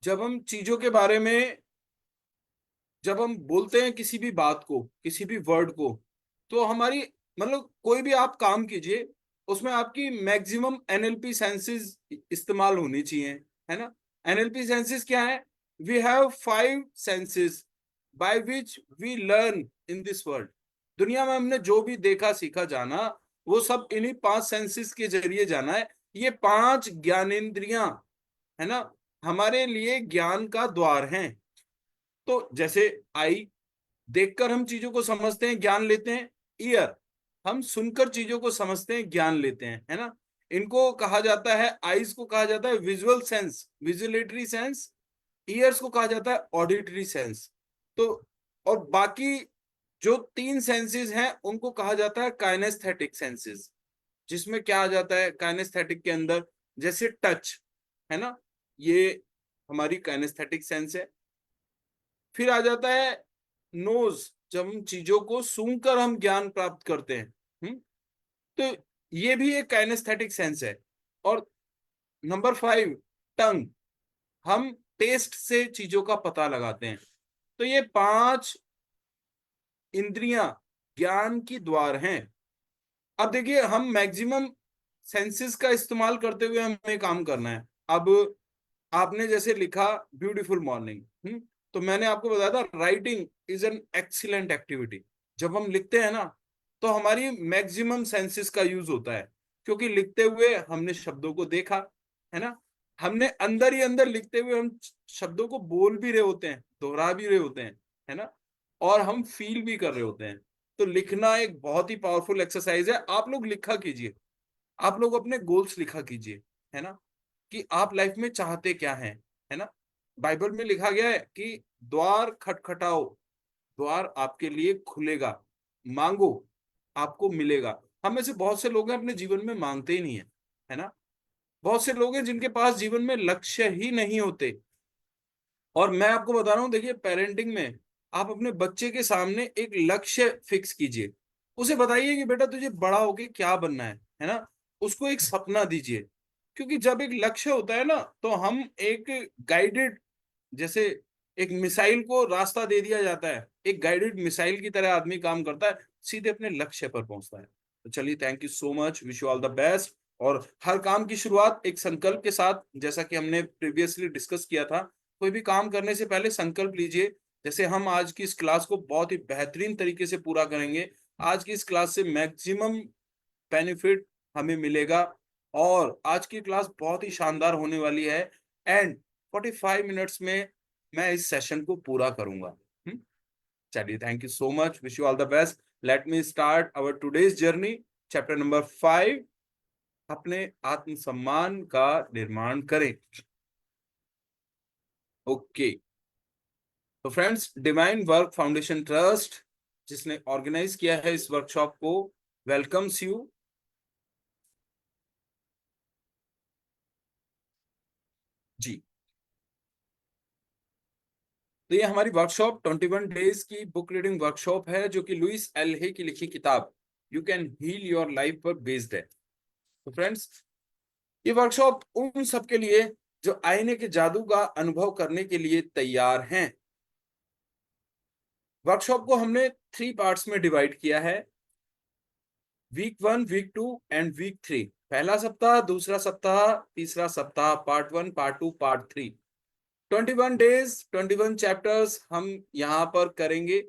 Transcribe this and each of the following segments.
जब हम चीजों के बारे में, जब हम बोलते हैं किसी भी बात को, किसी भी वर्ड को, तो हमारी, मतलब कोई भी आप काम कीजिए, उसमें आपकी मैक्सिमम एनएलपी सेंसेस इस्तेमाल होनी चाहिए, है ना। एनएलपी सेंसेस क्या है? We have 5 senses by which we learn in this world. दुनिया में हमने जो भी देखा, सीखा, जाना, वो सब इन्हीं 5 सेंसेस के जरिए जाना है। ये 5 ज्ञानेंद्रियां, है ना, हमारे लिए ज्ञान का द्वार हैं। तो जैसे आई, देखकर हम चीजों को समझते हैं, ज्ञान लेते हैं। ईयर, हम सुनकर चीजों को समझते हैं, ज्ञान लेते हैं, है ना। इनको कहा जाता है, आईज को कहा जाता है विजुअल सेंस, विजुलेटरी सेंस। ईयर्स को कहा जाता है ऑडिटरी सेंस। तो और बाकी जो 3 सेंसेस हैं उनको कहा जाता है काइनेस्थेटिक सेंसेस। जिसमें क्या आ जाता है काइनेस्थेटिक के अंदर? जैसे टच, है ना, ये हमारी काइनेस्थेटिक सेंस है। फिर आ जाता है नोज, जब हम चीजों को सूंघकर हम ज्ञान प्राप्त करते हैं। तो ये भी एक काइनेस्थेटिक सेंस है। और नंबर 5, टंग, हम टेस्ट से चीजों का पता लगाते हैं। तो ये 5 इंद्रियां ज्ञान की द्वार हैं। अब देखिए, हम मैक्सिमम सेंसेस का इस्तेमाल करते हुए हमें काम करना है। अब आपने जैसे लिखा ब्यूटीफुल मॉर्निंग, तो मैंने आपको बताया था writing is an excellent activity. जब हम लिखते हैं ना, तो हमारी मैक्सिमम सेंसेस का यूज होता है, क्योंकि लिखते हुए हमने शब्दों को देखा, है ना। हमने अंदर ही अंदर लिखते हुए हम शब्दों को बोल भी रहे होते हैं, दोहरा भी रहे होते हैं, है ना, और हम फील भी कर रहे होते हैं। तो लिखना एक बहुत ही पावरफुल एक्सरसाइज है। आप लोग लिखा कीजिए, आप लोग अपने गोल्स लिखा कीजिए, है ना, कि आप लाइफ में चाहते क्या हैं, है ना। बाइबल में लिखा गया है कि द्वार खटखटाओ, द्वार आपके लिए खुलेगा, मांगो, आपको मिलेगा। हम में से बहुत से लोग हैं अपने जीवन में मांगते ही नहीं है ना। बहुत से लोग हैं जिनके पास जीवन में लक्ष्य ही नहीं होते। और मैं आपको बता रहा हूं, देखिए पेरेंटिंग में आप अपने बच्चे के सामने एक लक्ष्य फिक्स कीजिए। उसे बताइए कि बेटा तुझे बड़ा होके क्या बनना है ना। उसको एक सपना दीजिए। क्योंकि जब एक लक्ष्य होता है ना, तो हम एक गाइडेड, जैसे एक मिसाइल को रास्ता दे दिया जाता है, एक गाइडेड मिसाइल की तरह आदमी काम करता है, सीधे अपने लक्ष्य पर पहुंचता है। तो चलिए, thank you so much, wish you all the best. और हर काम की शुरुआत एक संकल्प के साथ, जैसा कि हमने प्रीवियसली डिस्कस किया था, कोई भी काम करने से पहले संकल्प लीजिए। जैसे हम आज की इस क्लास को बहुत ही बेहतरीन तरीके से पूरा करेंगे। आज की इस क्लास से मैक्सिमम बेनिफिट हमें मिलेगा। और आज की क्लास बहुत ही शानदार होने वाली है। एंड 45 मिनट्स में मैं इस सेशन को पूरा करूंगा। हम्म? चलिए, thank you so much, wish you all the best. Let me start our today's journey. Chapter number 5, अपने आत्मसम्मान का निर्माण करें। ओके। तो friends, divine work foundation trust, जिसने ऑर्गेनाइज किया है इस वर्कशॉप को, वेलकम्स यू। जी। तो ये हमारी वर्कशॉप 21 डेज की बुक रीडिंग वर्कशॉप है, जो कि लुइस एल हे की लिखी किताब you can heal your life पर बेस्ड है। तो फ्रेंड्स, ये वर्कशॉप उन सब के लिए जो आईने के जादू का अनुभव करने के लिए तैयार हैं। वर्कशॉप को हमने 3 पार्ट्स में डिवाइड किया है, वीक 1, वीक 2 एंड वीक 3। पहला सप्ताह, दूसरा सप्ताह, तीसरा सप्ताह, part 1, part 2, part 3। 21 days, 21 chapters हम यहाँ पर करेंगे।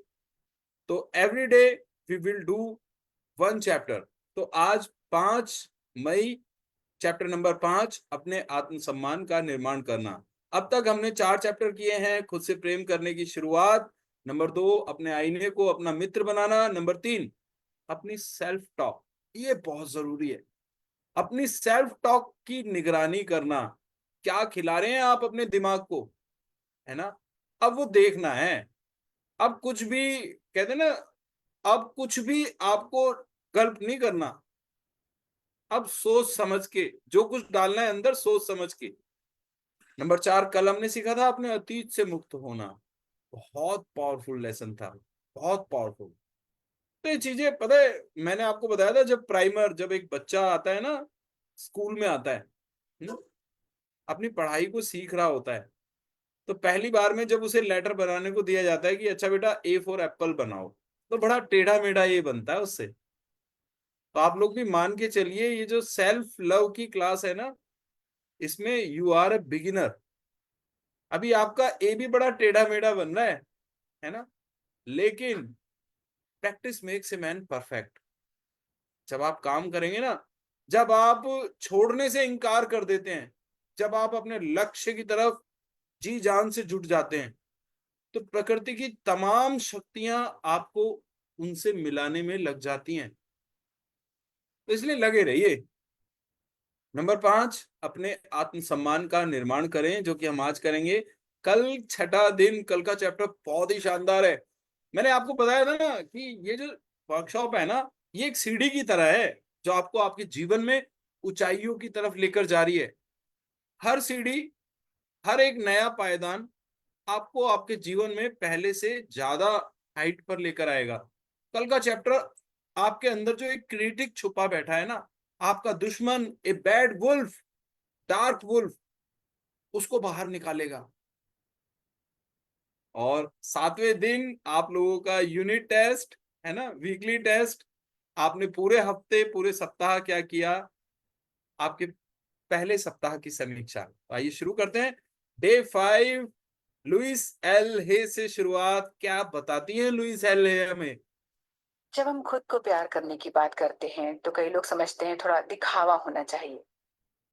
तो every day we will do 1 chapter. तो आज 5 मई, चैप्टर नंबर 5, अपने आत्मसम्मान का निर्माण करना। अब तक हमने 4 चैप्टर किए हैं। खुद से प्रेम करने की शुरुआत, नंबर 2, अपने आईने को अपना मित्र बनाना, नंबर 3, अपनी सेल्फ टॉक, ये बहुत जरूरी है। अपनी सेल्फ टॉक की निगरानी करना। क्या खिला रहे हैं आप अपने दिमाग को, है ना। अब वो देखना है। अब कुछ भी कहते ना, अब कुछ भी आपको गल्प नहीं करना। अब सोच समझ के जो कुछ डालना है अंदर, सोच समझ के। नंबर 4, कल हमने सीखा था अपने अतीत से मुक्त होना। बहुत पावरफुल लेसन था, बहुत पावरफुल। तो ये चीजें पता है, मैंने आपको बताया था, जब प्राइमर, जब एक बच्चा आता है ना, स्कूल में आता है, अपनी पढ़ाई को सीख रहा होता है, तो पहली बार में जब उसे लेटर बनाने को दिया जाता है कि अच्छा बेटा ए फॉर एप्पल बनाओ, तो बड़ा टेढ़ा मेढ़ा ये बनता है उससे। तो आप लोग भी मान के चलिए, ये जो सेल्फ लव की क्लास है ना, इसमें यू आर ए बिगिनर। अभी आपका ए भी बड़ा टेढ़ा मेढ़ा बन रहा है ना, लेकिन practice makes a man perfect. जब आप काम करेंगे ना, जब आप छोड़ने से इनकार कर देते हैं, जब आप अपने लक्ष्य की तरफ जी जान से जुट जाते हैं, तो प्रकृति की तमाम शक्तियां आपको उनसे मिलाने में लग जाती हैं। तो इसलिए लगे रहिए। नंबर 5, अपने आत्मसम्मान का निर्माण करें, जो कि हम आज करेंगे। कल छठा दिन, कल का चैप्टर बहुत ही शानदार है। मैंने आपको बताया था ना कि ये जो वर्कशॉप है ना, ये एक सीढ़ी की तरह है, जो आपको आपके जीवन में ऊंचाइयों की तरफ लेकर जा रही है। हर सीढ़ी, हर एक नया पायदान आपको आपके जीवन में पहले से ज्यादा हाइट पर लेकर आएगा। कल का चैप्टर आपके अंदर जो एक क्रिटिक छुपा बैठा है ना, आपका दुश्मन, a bad wolf, dark wolf, उसको बाहर निकालेगा। और 7वें दिन आप लोगों का यूनिट टेस्ट है ना, वीकली टेस्ट। आपने पूरे हफ्ते, पूरे सप्ताह क्या किया, आपके पहले सप्ताह की समीक्षा। तो आइए शुरू करते हैं। डे 5, लुइस एल हे से शुरुआत। क्या बताती है लुइस एल हे हमें? जब हम खुद को प्यार करने की बात करते हैं तो कई लोग समझते हैं थोड़ा दिखावा होना चाहिए।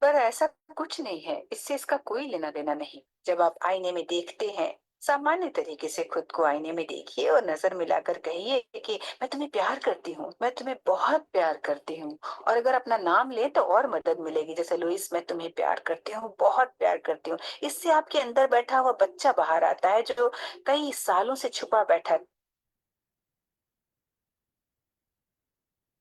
पर ऐसा कुछ नहीं है, इससे इसका कोई लेना देना नहीं। जब आप आईने में देखते हैं, सामान्य तरीके से खुद को आईने में देखिए और नजर मिलाकर कहिए कि मैं तुम्हें प्यार करती हूँ, मैं तुम्हें बहुत प्यार करती हूँ। और अगर अपना नाम ले तो और मदद मिलेगी, जैसे लुइस, मैं तुम्हें प्यार करती हूँ, बहुत प्यार करती हूँ। इससे आपके अंदर बैठा हुआ बच्चा बाहर आता है, जो कई सालों से छुपा बैठा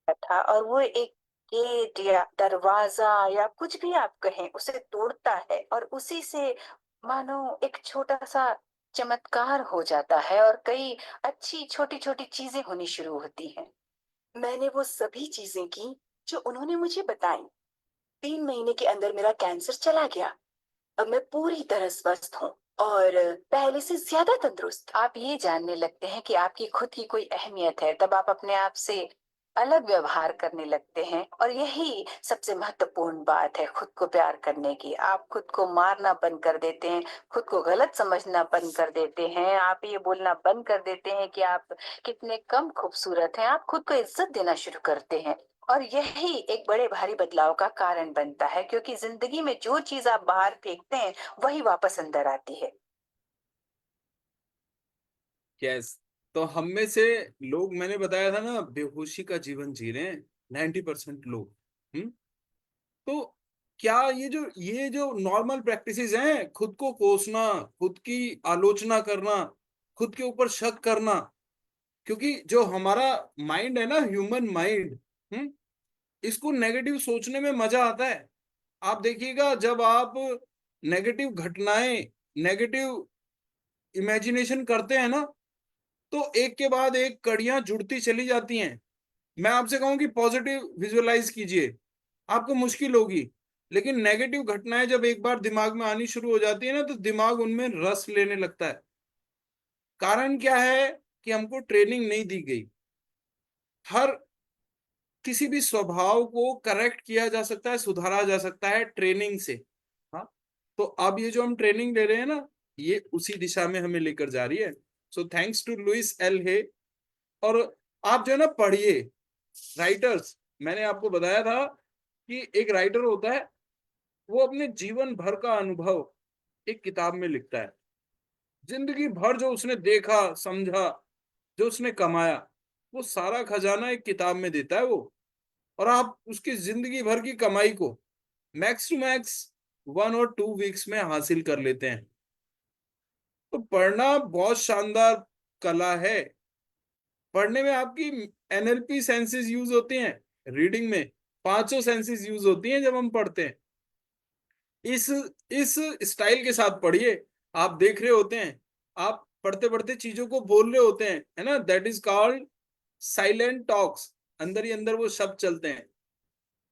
था, और वो एक गेट या दरवाजा या कुछ भी आप कहें उसे तोड़ता है, और उसी से मानो एक छोटा सा चमत्कार हो जाता है और कई अच्छी छोटी छोटी चीजें होनी शुरू होती हैं। मैंने वो सभी चीजें की जो उन्होंने मुझे बताई। 3 महीने के अंदर मेरा कैंसर चला गया। अब मैं पूरी तरह स्वस्थ हूँ और पहले से ज्यादा तंदुरुस्त। आप ये जानने लगते हैं कि आपकी खुद की कोई अहमियत है, तब आप अपने आप से अलग व्यवहार करने लगते हैं। और यही सबसे महत्वपूर्ण बात है खुद को प्यार करने की। आप खुद को मारना बंद कर देते हैं, खुद को गलत समझना बंद कर देते हैं, आप ये बोलना बंद कर देते हैं कि आप कितने कम खूबसूरत हैं। आप खुद को इज्जत देना शुरू करते हैं, और यही एक बड़े भारी बदलाव का कारण बनता है, क्योंकि जिंदगी में जो चीज आप बाहर फेंकते हैं वही वापस अंदर आती है। यस। तो हम में से लोग, मैंने बताया था ना, बेहोशी का जीवन जी रहे हैं 90% लोग। तो क्या ये जो नॉर्मल प्रैक्टिसेस हैं, खुद को कोसना, खुद की आलोचना करना, खुद के ऊपर शक करना, क्योंकि जो हमारा माइंड है ना, ह्यूमन माइंड, इसको नेगेटिव सोचने में मजा आता है। आप देखिएगा, जब आप नेगेटिव घटनाएं, नेगेटिव इमेजिनेशन करते हैं ना, तो एक के बाद एक कड़ियां जुड़ती चली जाती हैं। मैं आपसे कहूं कि पॉजिटिव विजुअलाइज कीजिए, आपको मुश्किल होगी, लेकिन नेगेटिव घटनाएं जब एक बार दिमाग में आनी शुरू हो जाती है ना, तो दिमाग उनमें रस लेने लगता है। कारण क्या है? कि हमको ट्रेनिंग नहीं दी गई। हर किसी भी स्वभाव को करेक्ट किया जा सकता है, सुधारा जा सकता है ट्रेनिंग से। हाँ, तो अब ये जो हम ट्रेनिंग ले रहे हैं ना, ये उसी दिशा में हमें लेकर जा रही है। So thanks to Louise L Hay. और आप जो है ना, पढ़िए। राइटर्स, मैंने आपको बताया था कि एक राइटर होता है, वो अपने जीवन भर का अनुभव एक किताब में लिखता है। जिंदगी भर जो उसने देखा, समझा, जो उसने कमाया, वो सारा खजाना एक किताब में देता है वो। और आप उसकी जिंदगी भर की कमाई को मैक्स टू मैक्स 1 और 2 वीक्स में हासिल कर लेते हैं। तो पढ़ना बहुत शानदार कला है। पढ़ने में आपकी एनएलपी सेंसेस यूज होते हैं, रीडिंग में पांचों सेंसेस यूज होती हैं जब हम पढ़ते हैं। इस इस स्टाइल के साथ पढ़िए। आप देख रहे होते हैं, आप पढ़ते पढ़ते चीजों को बोल रहे होते हैं, है ना, that is called silent talks. अंदर ही अंदर वो शब्द चलते हैं।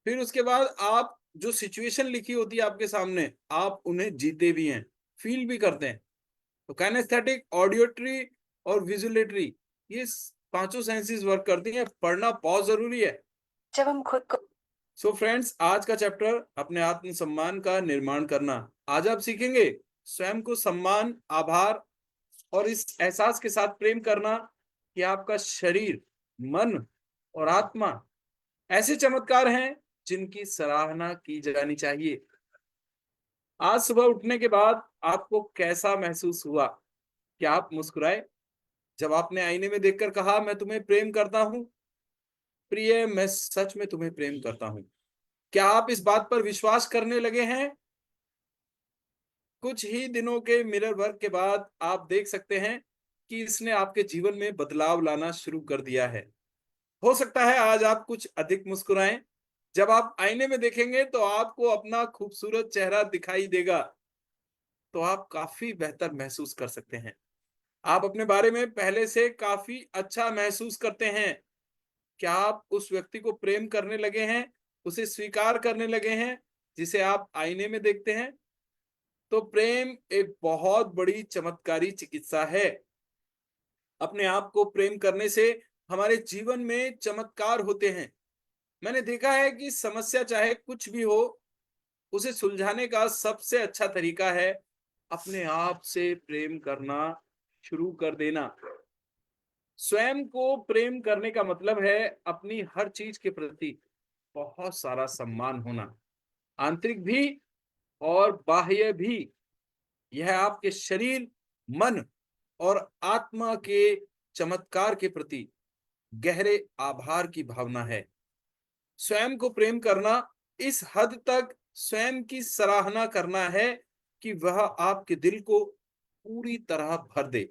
फिर उसके बाद आप जो सिचुएशन लिखी होती है आपके सामने, आप उन्हें जीते भी हैं, फील भी करते हैं। तो काइनेस्थेटिक, ऑडियोटरी और विजुलेटरी, ये पांचों सेंसेस वर्क करती हैं। पढ़ना बहुत जरूरी है। जब हम खुद को सो फ्रेंड्स, आज का चैप्टर अपने आत्मसम्मान का निर्माण करना। आज आप सीखेंगे स्वयं को सम्मान, आभार और इस एहसास के साथ प्रेम करना कि आपका शरीर, मन और आत्मा ऐसे चमत्कार हैं जिनकी सराहना की जानी चाहिए। आज सुबह उठने के बाद आपको कैसा महसूस हुआ? क्या आप मुस्कुराए जब आपने आईने में देखकर कहा, मैं तुम्हें प्रेम करता हूं? प्रिय, मैं सच में तुम्हें प्रेम करता हूं। क्या आप इस बात पर विश्वास करने लगे हैं? कुछ ही दिनों के मिरर वर्क के बाद आप देख सकते हैं कि इसने आपके जीवन में बदलाव लाना शुरू कर दिया है। हो सकता है आज आप कुछ अधिक मुस्कुराएं। जब आप आईने में देखेंगे तो आपको अपना खूबसूरत चेहरा दिखाई देगा, तो आप काफी बेहतर महसूस कर सकते हैं। आप अपने बारे में पहले से काफी अच्छा महसूस करते हैं। क्या आप उस व्यक्ति को प्रेम करने लगे हैं, उसे स्वीकार करने लगे हैं जिसे आप आईने में देखते हैं? तो प्रेम एक बहुत बड़ी चमत्कारी चिकित्सा है। अपने आप को प्रेम करने से हमारे जीवन में चमत्कार होते हैं। मैंने देखा है कि समस्या चाहे कुछ भी हो, उसे सुलझाने का सबसे अच्छा तरीका है अपने आप से प्रेम करना शुरू कर देना। स्वयं को प्रेम करने का मतलब है अपनी हर चीज के प्रति बहुत सारा सम्मान होना, आंतरिक भी और बाह्य भी। यह आपके शरीर, मन और आत्मा के चमत्कार के प्रति गहरे आभार की भावना है। स्वयं को प्रेम करना इस हद तक स्वयं की सराहना करना है कि वह आपके दिल को पूरी तरह भर दे,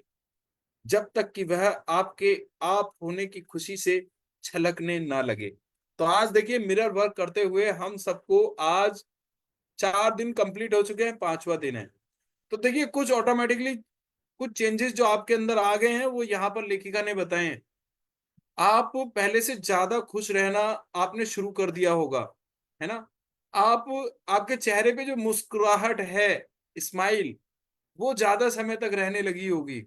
जब तक कि वह आपके आप होने की खुशी से छलकने ना लगे। तो आज देखिए, मिरर वर्क करते हुए हम सबको आज 4 दिन कंप्लीट हो चुके हैं, 5वां दिन है। तो देखिए, कुछ ऑटोमेटिकली कुछ चेंजेस जो आपके अंदर आ गए हैं वो यहाँ पर लेखिका ने बताए हैं। आप पहले से ज्यादा खुश रहना आपने शुरू कर दिया होगा, है ना? आप आपके चेहरे पे जो मुस्कुराहट है, स्माइल, वो ज्यादा समय तक रहने लगी होगी,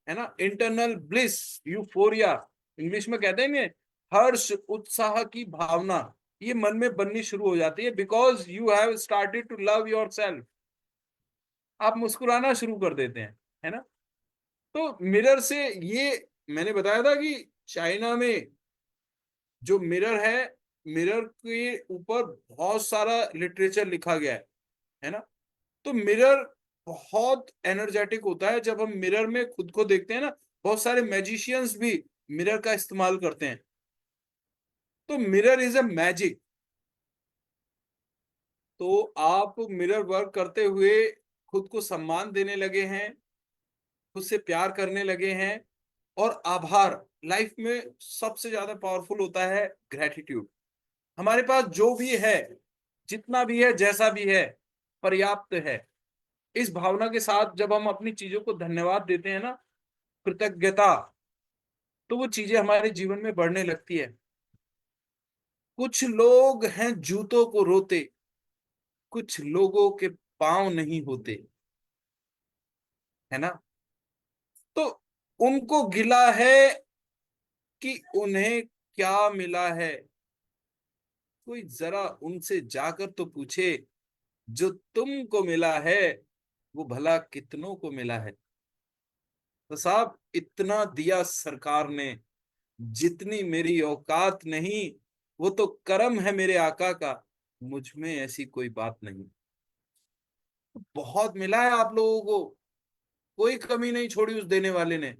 है ना? इंटरनल ब्लिस, यूफोरिया, इंग्लिश में कहते हैं ना, हर्ष, उत्साह की भावना, ये मन में बननी शुरू हो जाती है, because you have started to love yourself. आप मुस्कुराना शुरू कर देते हैं, है ना? तो मिरर से ये मैंने बताया था कि चाइना में जो मिरर है, मिरर के ऊपर बहुत सारा लिटरेचर लिखा गया है ना? तो मिरर बहुत एनर्जेटिक होता है। जब हम मिरर में खुद को देखते हैं ना, बहुत सारे मैजिशियंस भी मिरर का इस्तेमाल करते हैं। तो मिरर इज अ मैजिक। तो आप मिरर वर्क करते हुए खुद को सम्मान देने लगे हैं, खुद से प्यार करने लगे हैं। और आभार, लाइफ में सबसे ज्यादा पावरफुल होता है ग्रेटिट्यूड। हमारे पास जो भी है, जितना भी है, जैसा भी है, पर्याप्त है। इस भावना के साथ जब हम अपनी चीजों को धन्यवाद देते हैं ना, कृतज्ञता, तो वो चीजें हमारे जीवन में बढ़ने लगती है। कुछ लोग हैं जूतों को रोते, कुछ लोगों के पांव नहीं होते, है ना? तो उनको गिला है कि उन्हें क्या मिला है। कोई जरा उनसे जाकर तो पूछे, जो तुमको मिला है वो भला कितनों को मिला है। तो साहब, इतना दिया सरकार ने जितनी मेरी औकात नहीं, वो तो करम है मेरे आका का, मुझ में ऐसी कोई बात नहीं। बहुत मिला है आप लोगों को, कोई कमी नहीं छोड़ी उस देने वाले ने।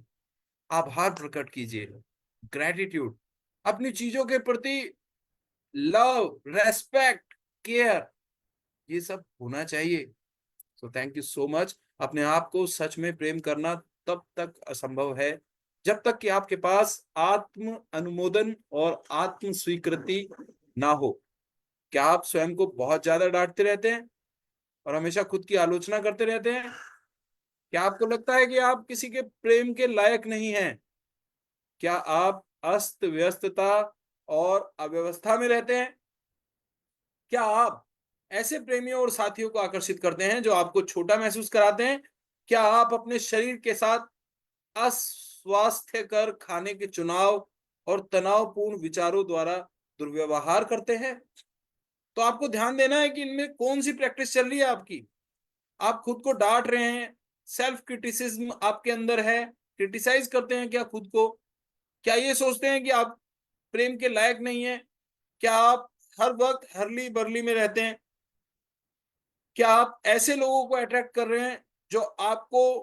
आभार प्रकट कीजिए, ग्रेटिट्यूड, अपनी चीजों के प्रति लव, रेस्पेक्ट, केयर, ये सब होना चाहिए। So thank you so much. अपने आप को सच में प्रेम करना तब तक असंभव है जब तक कि आपके पास आत्म अनुमोदन और आत्म स्वीकृति ना हो। क्या आप स्वयं को बहुत ज्यादा डांटते रहते हैं और हमेशा खुद की आलोचना करते रहते हैं? क्या आपको लगता है कि आप किसी के प्रेम के लायक नहीं हैं? क्या आप अस्त व्यस्तता और अव्यवस्था में रहते हैं? क्या आप ऐसे प्रेमियों और साथियों को आकर्षित करते हैं जो आपको छोटा महसूस कराते हैं, क्या आप अपने शरीर के साथ अस्वास्थ्यकर खाने के चुनाव और तनावपूर्ण विचारों द्वारा दुर्व्यवहार करते हैं? तो आपको ध्यान देना है कि इनमें कौन सी प्रैक्टिस चल रही है आपकी। आप खुद को डांट रहे हैं, सेल्फ क्रिटिसिज्म आपके अंदर है, क्रिटिसाइज करते हैं क्या खुद को? क्या ये सोचते हैं कि आप प्रेम के लायक नहीं है? क्या आप हर वक्त हरली बरली में रहते हैं? क्या आप ऐसे लोगों को अट्रैक्ट कर रहे हैं जो आपको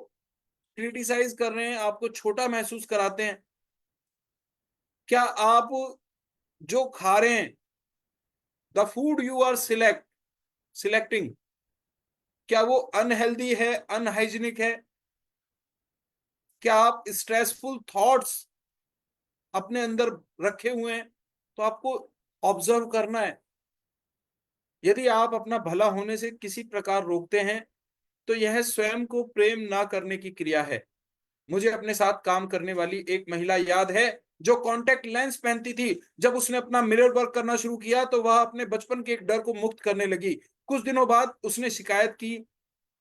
क्रिटिसाइज कर रहे हैं, आपको छोटा महसूस कराते हैं? क्या आप जो खा रहे हैं, the food you are selecting, क्या वो अनहेल्दी है, अनहाइजीनिक है? क्या आप स्ट्रेसफुल थॉट्स अपने अंदर रखे हुए हैं? तो आपको ऑब्जर्व करना है। यदि आप अपना भला होने से किसी प्रकार रोकते हैं, तो यह स्वयं को प्रेम ना करने की क्रिया है। मुझे अपने साथ काम करने वाली एक महिला याद है जो कॉन्टैक्ट लेंस पहनती थी। जब उसने अपना मिरर वर्क करना शुरू किया तो वह अपने बचपन के एक डर को मुक्त करने लगी। कुछ दिनों बाद उसने शिकायत की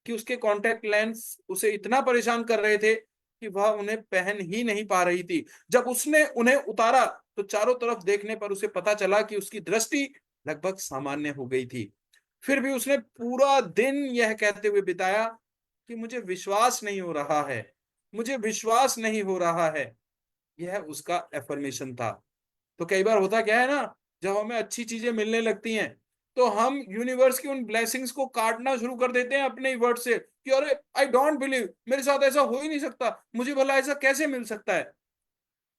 कि उसके कॉन्टैक्ट लेंस उसे इतना परेशान कर रहे थे कि वह उन्हें पहन ही नहीं पा रही थी। जब उसने उन्हें उतारा तो चारों तरफ देखने पर उसे पता चला कि उसकी दृष्टि लगभग सामान्य हो गई थी। फिर भी उसने पूरा दिन यह कहते हुए बिताया कि मुझे विश्वास नहीं हो रहा है, मुझे विश्वास नहीं हो रहा है। यह उसका एफर्मेशन था। तो कई बार होता क्या है ना, जब हमें अच्छी चीजें मिलने लगती हैं तो हम यूनिवर्स की उन ब्लेसिंग्स को काटना शुरू कर देते हैं अपने वर्ड से कि अरे आई डोंट बिलीव, मेरे साथ ऐसा हो ही नहीं सकता, मुझे भला ऐसा कैसे मिल सकता है।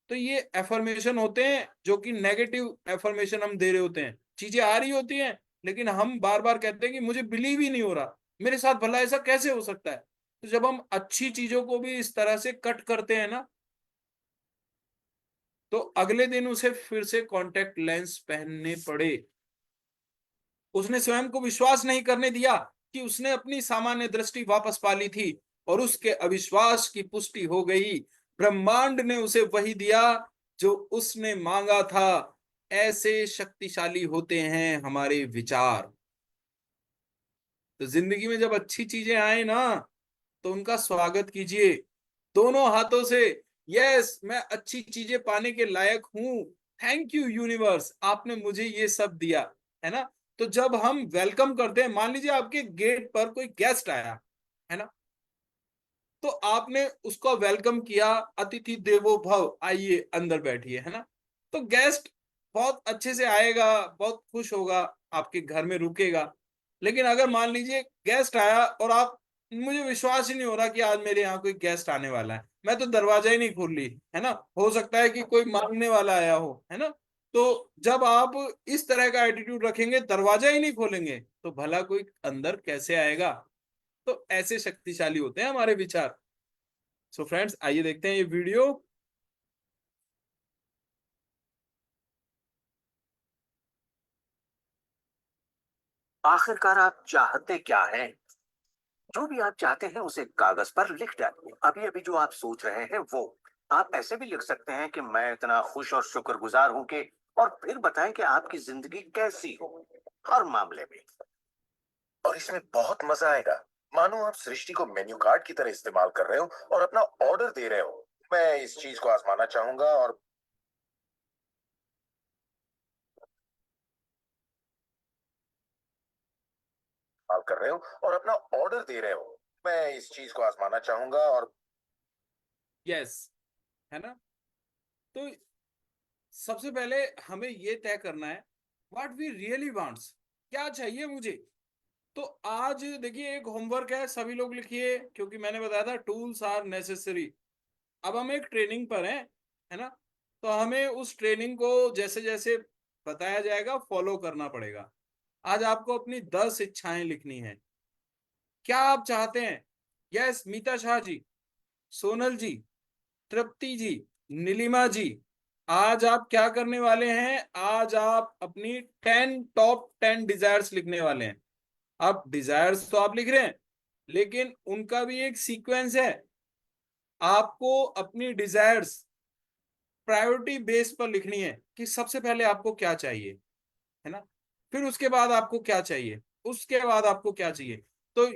तो ये एफर्मेशन होते हैं जो कि नेगेटिव एफर्मेशन हम दे रहे होते हैं। चीजें आ रही होती हैं लेकिन हम बार बार कहते हैं कि मुझे बिलीव ही नहीं हो रहा, मेरे साथ भला ऐसा कैसे हो सकता है। तो जब हम अच्छी चीजों को भी इस तरह से कट करते हैं ना, तो अगले दिन उसे फिर से कॉन्टैक्ट लेंस पहनने पड़े। उसने स्वयं को विश्वास नहीं करने दिया कि उसने अपनी सामान्य दृष्टि वापस पा ली थी और उसके अविश्वास की पुष्टि हो गई। ब्रह्मांड ने उसे वही दिया जो उसने मांगा था। ऐसे शक्तिशाली होते हैं हमारे विचार। तो जिंदगी में जब अच्छी चीजें आए ना, तो उनका स्वागत कीजिए दोनों हाथों से। यस, मैं अच्छी चीजें पाने के लायक हूं। थैंक यू यूनिवर्स, आपने मुझे ये सब दिया, है ना। तो जब हम वेलकम करते हैं, मान लीजिए आपके गेट पर कोई गेस्ट आया, है ना, तो आपने उसको वेलकम किया, अतिथि देवो भव, आइए अंदर बैठिए, है ना। तो गेस्ट बहुत अच्छे से आएगा, बहुत खुश होगा, आपके घर में रुकेगा। लेकिन अगर मान लीजिए गेस्ट आया और आप, मुझे विश्वास ही नहीं हो रहा कि आज मेरे यहाँ कोई गेस्ट आने वाला है, मैं तो दरवाजा ही नहीं खोल ली, है ना, हो सकता है कि कोई मांगने वाला आया हो, है ना। तो जब आप इस तरह का एटीट्यूड रखेंगे, दरवाजा ही नहीं खोलेंगे, तो भला कोई अंदर कैसे आएगा। तो ऐसे शक्तिशाली होते हैं हमारे विचार। सो फ्रेंड्स, आइए देखते हैं ये वीडियो। आखिरकार आप चाहते क्या हैं? जो भी आप चाहते हैं उसे कागज पर लिख डालिए। अभी अभी जो आप सोच रहे हैं वो आप ऐसे भी लिख सकते हैं कि मैं इतना खुश और शुक्रगुजार हूं कि, और फिर बताएं कि आपकी जिंदगी कैसी हो हर मामले में। और इसमें बहुत मजा आएगा। मानो आप सृष्टि को मेन्यू कार्ड की तरह इस्तेमाल कर रहे हो और अपना ऑर्डर दे रहे हो। मैं इस चीज को आजमाना चाहूंगा और इस्तेमाल कर रहे हो और अपना ऑर्डर दे रहे हो। मैं इस चीज को आजमाना चाहूंगा और यस, है ना। तो सबसे पहले हमें ये तय करना है व्हाट वी रियली वांट्स, क्या चाहिए मुझे। तो आज देखिए एक होमवर्क है, सभी लोग लिखिए, क्योंकि मैंने बताया था टूल्स आर नेसेसरी। अब हम एक ट्रेनिंग पर हैं, है ना। तो हमें उस ट्रेनिंग को जैसे जैसे बताया जाएगा फॉलो करना पड़ेगा। आज आपको अपनी 10 इच्छाएं लिखनी है। क्या आप चाहते हैं? यस, मीता शाह जी, सोनल जी, तृप्ति जी, नीलिमा जी, आज आप क्या करने वाले हैं? आज आप अपनी 10 टॉप 10 डिजायर्स लिखने वाले हैं। अब डिजायर्स तो आप लिख रहे हैं, लेकिन उनका भी एक सीक्वेंस है। आपको अपनी डिजायर्स प्रायोरिटी बेस पर लिखनी है कि सबसे पहले आपको क्या चाहिए, है ना। फिर उसके बाद आपको क्या चाहिए, उसके बाद आपको क्या चाहिए। तो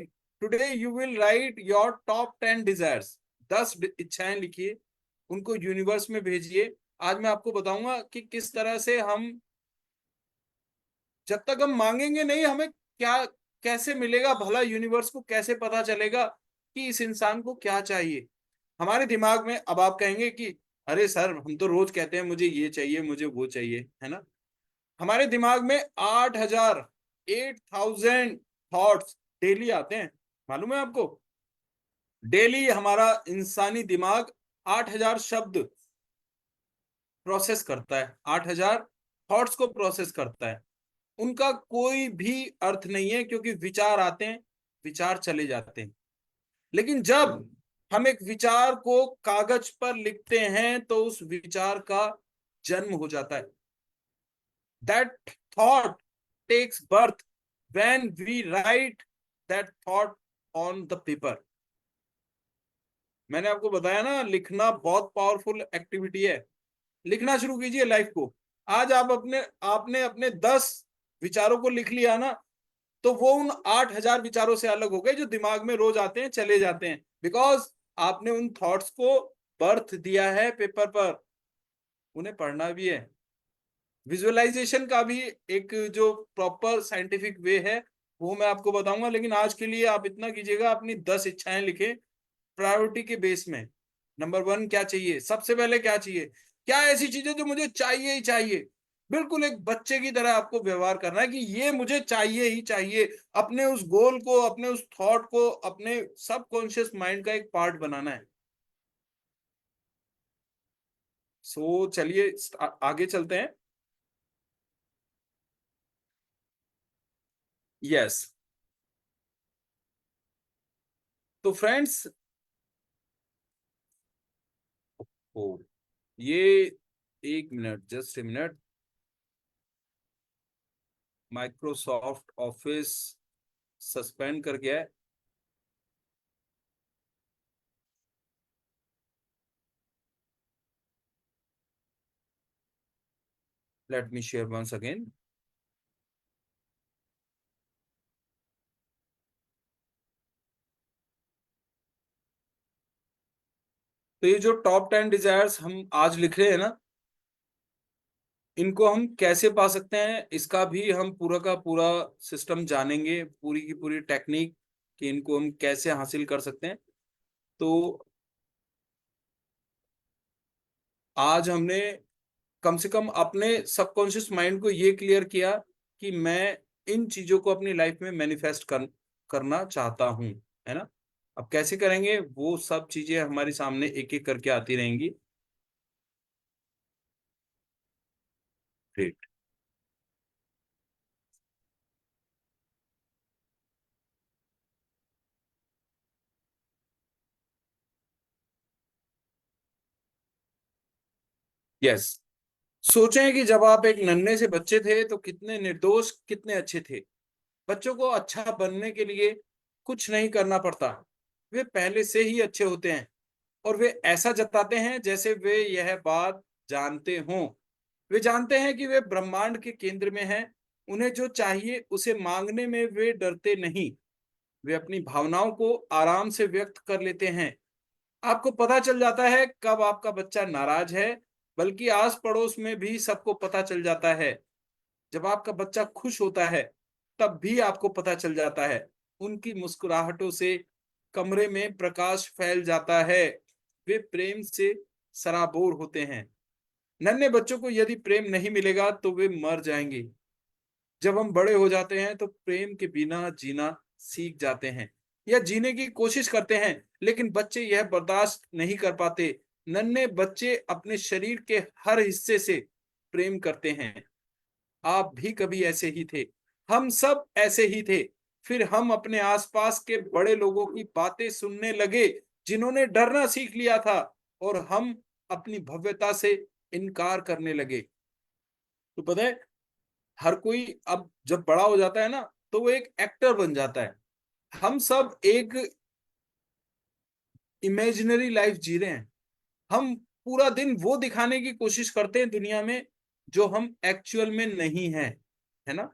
today you will write your top 10 desires. 10 इच्छाएं लिखिए, उनको यूनिवर्स में भेजिए। आज मैं आपको बताऊंगा कि किस तरह से हम, जब तक हम मांगेंगे नहीं, हमें क्या कैसे मिलेगा भला, यूनिवर्स को कैसे पता चलेगा कि इस इंसान को क्या चाहिए। हमारे दिमाग में, अब आप कहेंगे कि अरे सर हम तो रोज कहते हैं मुझे ये चाहिए मुझे वो चाहिए, है ना। हमारे दिमाग में 8,000 थॉट्स डेली आते हैं, मालूम है आपको। डेली हमारा इंसानी दिमाग 8,000 शब्द प्रोसेस करता है, 8,000 थॉट्स को प्रोसेस करता है। उनका कोई भी अर्थ नहीं है, क्योंकि विचार आते हैं, विचार चले जाते हैं। लेकिन जब हम एक विचार को कागज पर लिखते हैं तो उस विचार का जन्म हो जाता है। That thought takes birth when we write that thought on the paper. मैंने आपको बताया ना, लिखना बहुत पावरफुल एक्टिविटी है। लिखना शुरू कीजिए लाइफ को। आज आप आपने अपने 10 विचारों को लिख लिया ना, तो वो उन 8,000 विचारों से अलग हो गए जो दिमाग में रोज आते हैं चले जाते हैं, बिकॉज आपने उन थॉट्स को बर्थ दिया है पेपर पर। उन्हें पढ़ना भी है। विजुअलाइजेशन का भी एक जो प्रॉपर साइंटिफिक वे है वो मैं आपको बताऊंगा, लेकिन आज के लिए आप इतना कीजिएगा, अपनी 10 इच्छाएं लिखें प्रायोरिटी के बेस में। नंबर 1 क्या चाहिए, सबसे पहले क्या चाहिए, क्या ऐसी चीजें जो मुझे चाहिए ही चाहिए। बिल्कुल एक बच्चे की तरह आपको व्यवहार करना है कि ये मुझे चाहिए ही चाहिए। अपने उस गोल को, अपने उस थॉट को अपने सबकॉन्शियस माइंड का एक पार्ट बनाना है। सो चलिए आगे चलते हैं। यस, तो फ्रेंड्स, ओ ये, एक minute, just a minute, Microsoft Office suspend कर गया है। Let me share once again. तो ये जो टॉप 10 डिजायर्स हम आज लिख रहे हैं ना, इनको हम कैसे पा सकते हैं, इसका भी हम पूरा का पूरा सिस्टम जानेंगे, पूरी की पूरी टेक्निक कि इनको हम कैसे हासिल कर सकते हैं। तो आज हमने कम से कम अपने सबकॉन्शियस माइंड को ये क्लियर किया कि मैं इन चीजों को अपनी लाइफ में मैनिफेस्ट करना चाहता हूं, है ना। अब कैसे करेंगे, वो सब चीजें हमारे सामने एक एक करके आती रहेंगी। ग्रेट। यस, सोचें कि जब आप एक नन्हे से बच्चे थे तो कितने निर्दोष, कितने अच्छे थे। बच्चों को अच्छा बनने के लिए कुछ नहीं करना पड़ता, वे पहले से ही अच्छे होते हैं। और वे ऐसा जताते हैं जैसे वे यह बात जानते हों। वे जानते हैं कि वे ब्रह्मांड के केंद्र में हैं। उन्हें जो चाहिए उसे मांगने में वे डरते नहीं। वे अपनी भावनाओं को आराम से व्यक्त कर लेते हैं। आपको पता चल जाता है कब आपका बच्चा नाराज है, बल्कि आस पड़ोस में भी सबको पता चल जाता है। जब आपका बच्चा खुश होता है तब भी आपको पता चल जाता है। उनकी मुस्कुराहटों से कमरे में प्रकाश फैल जाता है। वे प्रेम से सराबोर होते हैं। नन्हे बच्चों को यदि प्रेम नहीं मिलेगा तो वे मर जाएंगे। जब हम बड़े हो जाते हैं तो प्रेम के बिना जीना सीख जाते हैं या जीने की कोशिश करते हैं, लेकिन बच्चे यह बर्दाश्त नहीं कर पाते। नन्हे बच्चे अपने शरीर के हर हिस्से से प्रेम करते हैं। आप भी कभी ऐसे ही थे, हम सब ऐसे ही थे। फिर हम अपने आसपास के बड़े लोगों की बातें सुनने लगे जिन्होंने डरना सीख लिया था, और हम अपनी भव्यता से इनकार करने लगे। तो पता है, हर कोई अब जब बड़ा हो जाता है ना तो वो एक एक्टर बन जाता है। हम सब एक इमेजिनरी लाइफ जी रहे हैं। हम पूरा दिन वो दिखाने की कोशिश करते हैं दुनिया में जो हम एक्चुअल में नहीं है, है ना।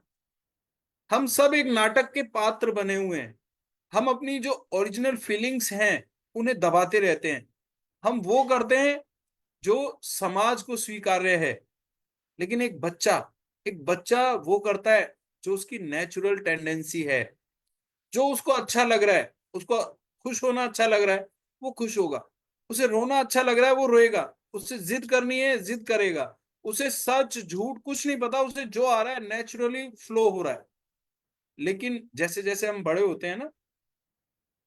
हम सब एक नाटक के पात्र बने हुए हैं। हम अपनी जो ओरिजिनल फीलिंग्स हैं उन्हें दबाते रहते हैं। हम वो करते हैं जो समाज को स्वीकार्य है। लेकिन एक बच्चा वो करता है जो उसकी नेचुरल टेंडेंसी है, जो उसको अच्छा लग रहा है, उसको खुश होना अच्छा लग रहा है, वो खुश होगा। उसे रोना अच्छा लग रहा है, वो रोएगा। उससे जिद करनी है, जिद करेगा। उसे सच झूठ कुछ नहीं पता, उसे जो आ रहा है नेचुरली फ्लो हो रहा है। लेकिन जैसे जैसे हम बड़े होते हैं ना,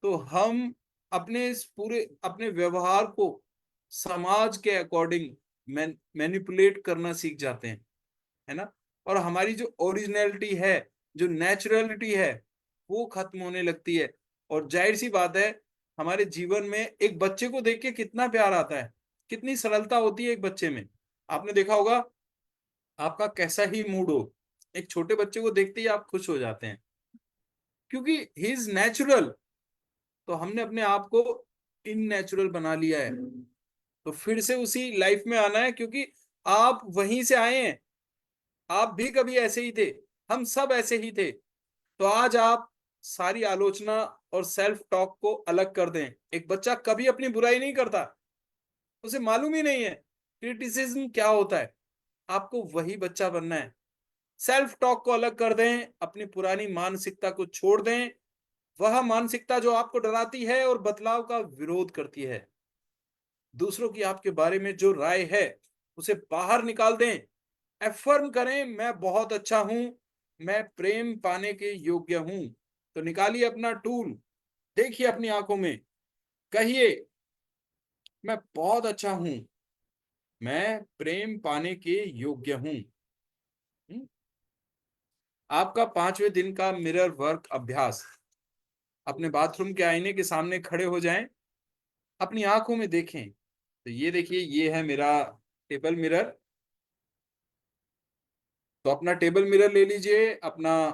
तो हम अपने इस पूरे अपने व्यवहार को समाज के अकॉर्डिंग मैनिपुलेट करना सीख जाते हैं, है ना। और हमारी जो ओरिजिनलिटी है, जो नेचुरलिटी है, वो खत्म होने लगती है। और जाहिर सी बात है, हमारे जीवन में एक बच्चे को देख के कितना प्यार आता है, कितनी सरलता होती है एक बच्चे में। आपने देखा होगा, आपका कैसा ही मूड हो, एक छोटे बच्चे को देखते ही आप खुश हो जाते हैं, क्योंकि ही इज नेचुरल। तो हमने अपने आप को इननेचुरल बना लिया है। तो फिर से उसी लाइफ में आना है, क्योंकि आप वहीं से आए हैं। आप भी कभी ऐसे ही थे, हम सब ऐसे ही थे। तो आज आप सारी आलोचना और सेल्फ टॉक को अलग कर दें। एक बच्चा कभी अपनी बुराई नहीं करता, उसे मालूम ही नहीं है क्रिटिसिज्म क्या होता है। आपको वही बच्चा बनना है। सेल्फ टॉक को अलग कर दें, अपनी पुरानी मानसिकता को छोड़ दें, वह मानसिकता जो आपको डराती है और बदलाव का विरोध करती है। दूसरों की आपके बारे में जो राय है, उसे बाहर निकाल दें। एफर्म करें, मैं बहुत अच्छा हूं, मैं प्रेम पाने के योग्य हूं। तो निकालिए अपना टूल, देखिए अपनी आंखों में, कहिए, मैं बहुत अच्छा हूं, मैं प्रेम पाने के योग्य हूं। हम्म? आपका 5वें दिन का मिरर वर्क अभ्यास। अपने बाथरूम के आईने के सामने खड़े हो जाएं, अपनी आंखों में देखें। तो ये देखिए, ये है मेरा टेबल मिरर। तो अपना टेबल मिरर ले लीजिए, अपना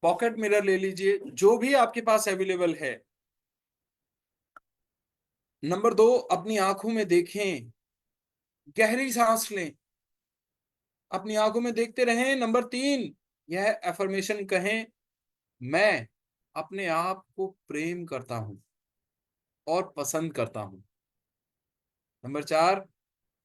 पॉकेट मिरर ले लीजिए, जो भी आपके पास अवेलेबल है। नंबर 2, अपनी आंखों में देखें, गहरी सांस लें, अपनी आंखों में देखते रहें। नंबर 3, यह एफर्मेशन कहें, मैं अपने आप को प्रेम करता हूं और पसंद करता हूं। नंबर 4,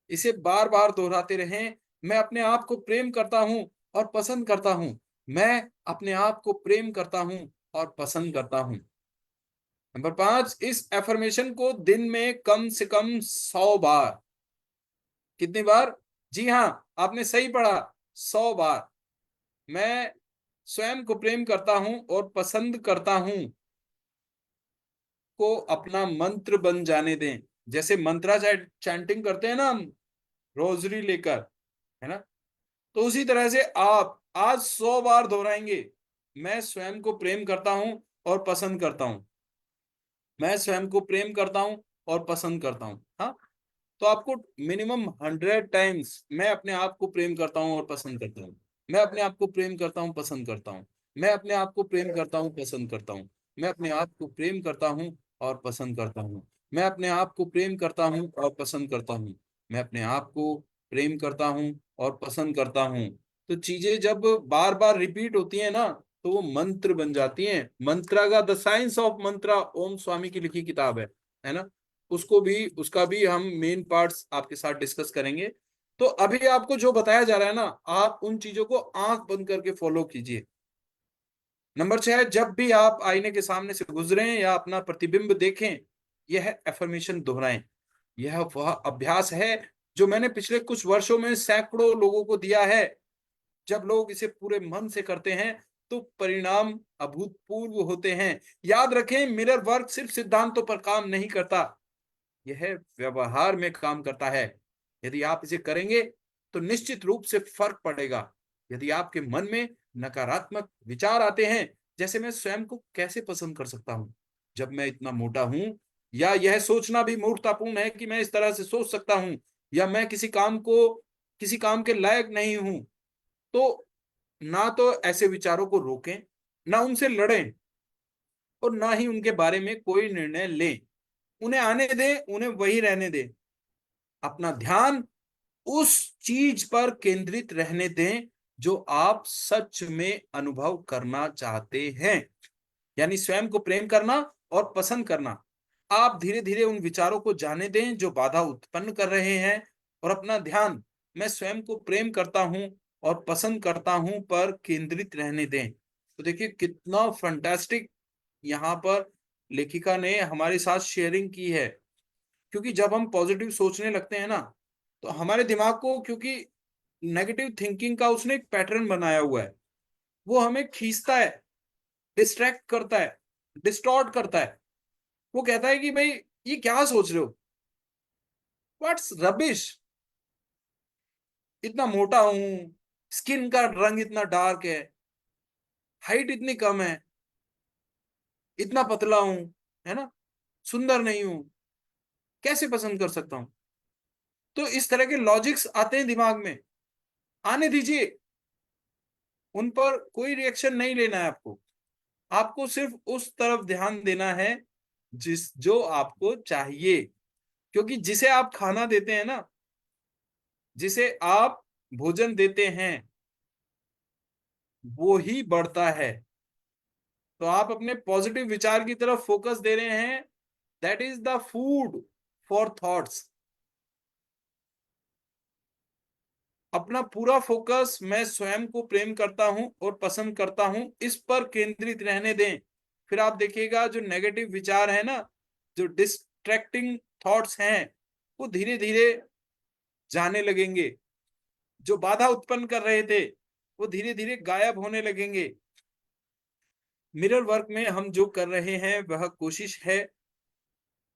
इसे बार बार दोहराते रहें, मैं अपने आप को प्रेम करता हूं और पसंद करता हूं, मैं अपने आप को प्रेम करता हूं और पसंद करता हूं। नंबर 5, इस एफर्मेशन को दिन में कम से कम 100 बार। कितनी बार? जी हाँ, आपने सही पढ़ा, 100 बार। मैं स्वयं को प्रेम करता हूं और पसंद करता हूं को अपना मंत्र बन जाने दें। जैसे मंत्रा चैंटिंग करते हैं ना हम, रोजरी लेकर, है ना। तो उसी तरह से आप आज 100 बार दोहराएंगे, मैं स्वयं को प्रेम करता हूं और पसंद करता हूं, मैं स्वयं को प्रेम करता हूं और पसंद करता हूं। हाँ, तो आपको मिनिमम 100 टाइम्स, मैं अपने आप को प्रेम करता हूं और पसंद करता हूं, मैं अपने आप को प्रेम करता हूं, पसंद करता हूं, मैं अपने आप को प्रेम करता हूं, पसंद करता हूं, मैं अपने आप को प्रेम करता हूं और पसंद करता हूं, मैं अपने आप को प्रेम करता हूं और पसंद करता हूं, मैं अपने आप को प्रेम करता हूं और पसंद करता हूं। तो चीजें जब बार बार रिपीट होती है ना, तो वो मंत्र बन जाती हैं। मंत्रा का द साइंस ऑफ मंत्रा, ओम स्वामी की लिखी किताब है ना। उसका भी हम मेन पार्ट्स आपके साथ डिस्कस करेंगे। तो अभी आपको जो बताया जा रहा है ना, आप उन चीजों को आंख बंद करके फॉलो कीजिए। नंबर 6, जब भी आप आईने के सामने से गुजरें या अपना प्रतिबिंब देखें, यह एफर्मेशन दोहराएं। यह वह अभ्यास है जो मैंने पिछले कुछ वर्षों में सैकड़ों लोगों को दिया है। जब लोग इसे पूरे मन से करते हैं, तो परिणाम अभूतपूर्व होते हैं। याद रखें, मिरर वर्क सिर्फ सिद्धांतों पर काम नहीं करता, यह व्यवहार में काम करता है। यदि आप इसे करेंगे तो निश्चित रूप से फर्क पड़ेगा। यदि आपके मन में नकारात्मक विचार आते हैं, जैसे मैं स्वयं को कैसे पसंद कर सकता हूं जब मैं इतना मोटा हूं, या यह सोचना भी मूर्खतापूर्ण है कि मैं इस तरह से सोच सकता हूं, या मैं किसी काम के लायक नहीं हूं, तो ना तो ऐसे विचारों को रोकें, ना उनसे लड़ें, और ना ही उनके बारे में कोई निर्णय लें। उन्हें आने दें, उन्हें वही रहने दें। अपना ध्यान उस चीज पर केंद्रित रहने दें जो आप सच में अनुभव करना चाहते हैं। यानी स्वयं को प्रेम करना और पसंद करना। आप धीरे धीरे उन विचारों को जाने दें जो बाधा उत्पन्न कर रहे हैं, और अपना ध्यान मैं स्वयं को प्रेम करता हूं और पसंद करता हूं पर केंद्रित रहने दें। तो देखिए कितना फंटास्टिक यहाँ पर लेखिका ने हमारे साथ शेयरिंग की है। क्योंकि जब हम पॉजिटिव सोचने लगते हैं ना, तो हमारे दिमाग को, क्योंकि नेगेटिव थिंकिंग का उसने एक पैटर्न बनाया हुआ है, वो हमें खींचता है, डिस्ट्रैक्ट करता है, डिस्टॉर्ट करता है। वो कहता है कि भाई ये क्या सोच रहे हो, व्हाट्स रबिश, इतना मोटा हूं, स्किन का रंग इतना डार्क है, हाइट इतनी कम है, इतना पतला हूं, है ना, सुंदर नहीं हूं, कैसे पसंद कर सकता हूं। तो इस तरह के लॉजिक्स आते हैं दिमाग में, आने दीजिए, उन पर कोई रिएक्शन नहीं लेना है आपको। आपको सिर्फ उस तरफ ध्यान देना है जिस जो आपको चाहिए। क्योंकि जिसे आप खाना देते हैं ना, जिसे आप भोजन देते हैं, वो ही बढ़ता है। तो आप अपने पॉजिटिव विचार की तरफ फोकस दे रहे हैं, that is the food for thoughts. अपना पूरा फोकस मैं स्वयं को प्रेम करता हूं और पसंद करता हूं इस पर केंद्रित रहने दें। फिर आप देखिएगा जो नेगेटिव विचार है ना, जो डिस्ट्रैक्टिंग थॉट्स हैं, वो धीरे धीरे जाने लगेंगे। जो बाधा उत्पन्न कर रहे थे, वो धीरे धीरे गायब होने लगेंगे। मिरर वर्क में हम जो कर रहे हैं वह कोशिश है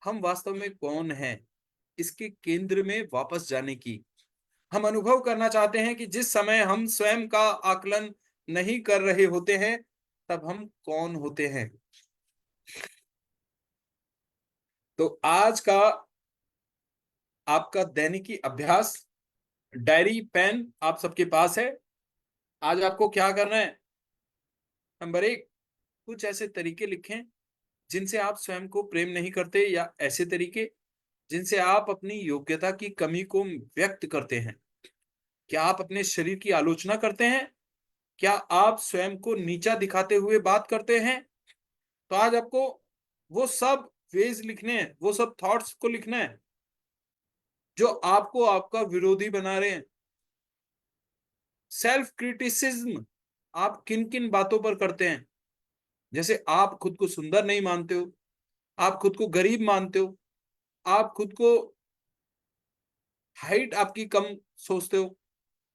हम वास्तव में कौन हैं इसके केंद्र में वापस जाने की। हम अनुभव करना चाहते हैं कि जिस समय हम स्वयं का आकलन नहीं कर रहे होते हैं, तब हम कौन होते हैं। तो आज का आपका दैनिकी अभ्यास, डायरी पेन आप सबके पास है। आज आपको क्या करना है, नंबर 1, कुछ ऐसे तरीके लिखें जिनसे आप स्वयं को प्रेम नहीं करते, या ऐसे तरीके जिनसे आप अपनी योग्यता की कमी को व्यक्त करते हैं। क्या आप अपने शरीर की आलोचना करते हैं? क्या आप स्वयं को नीचा दिखाते हुए बात करते हैं? तो आज आपको वो सब वेज लिखने हैं, वो सब थॉट्स को लिखना है जो आपको आपका विरोधी बना रहे हैं। सेल्फ क्रिटिसिज्म आप किन किन बातों पर करते हैं? जैसे आप खुद को सुंदर नहीं मानते हो, आप खुद को गरीब मानते हो, आप खुद को हाइट आपकी कम सोचते हो।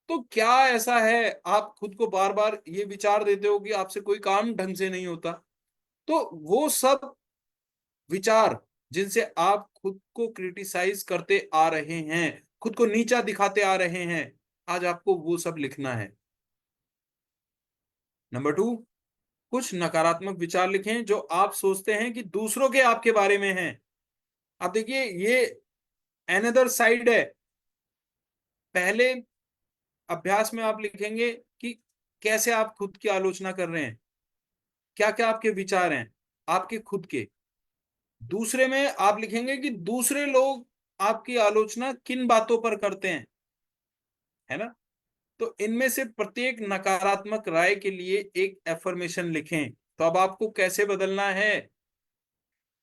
तो क्या ऐसा है आप खुद को बार बार ये विचार देते हो कि आपसे कोई काम ढंग से नहीं होता? तो वो सब विचार जिनसे आप खुद को क्रिटिसाइज करते आ रहे हैं, खुद को नीचा दिखाते आ रहे हैं, आज आपको वो सब लिखना है। नंबर 2, कुछ नकारात्मक विचार लिखें जो आप सोचते हैं कि दूसरों के आपके बारे में हैं। आप देखिए ये अनदर साइड है। पहले अभ्यास में आप लिखेंगे कि कैसे आप खुद की आलोचना कर रहे हैं, क्या क्या आपके विचार हैं आपके खुद के। दूसरे में आप लिखेंगे कि दूसरे लोग आपकी आलोचना किन बातों पर करते हैं, है ना। तो इनमें से प्रत्येक नकारात्मक राय के लिए एक एफर्मेशन लिखें। तो अब आपको कैसे बदलना है,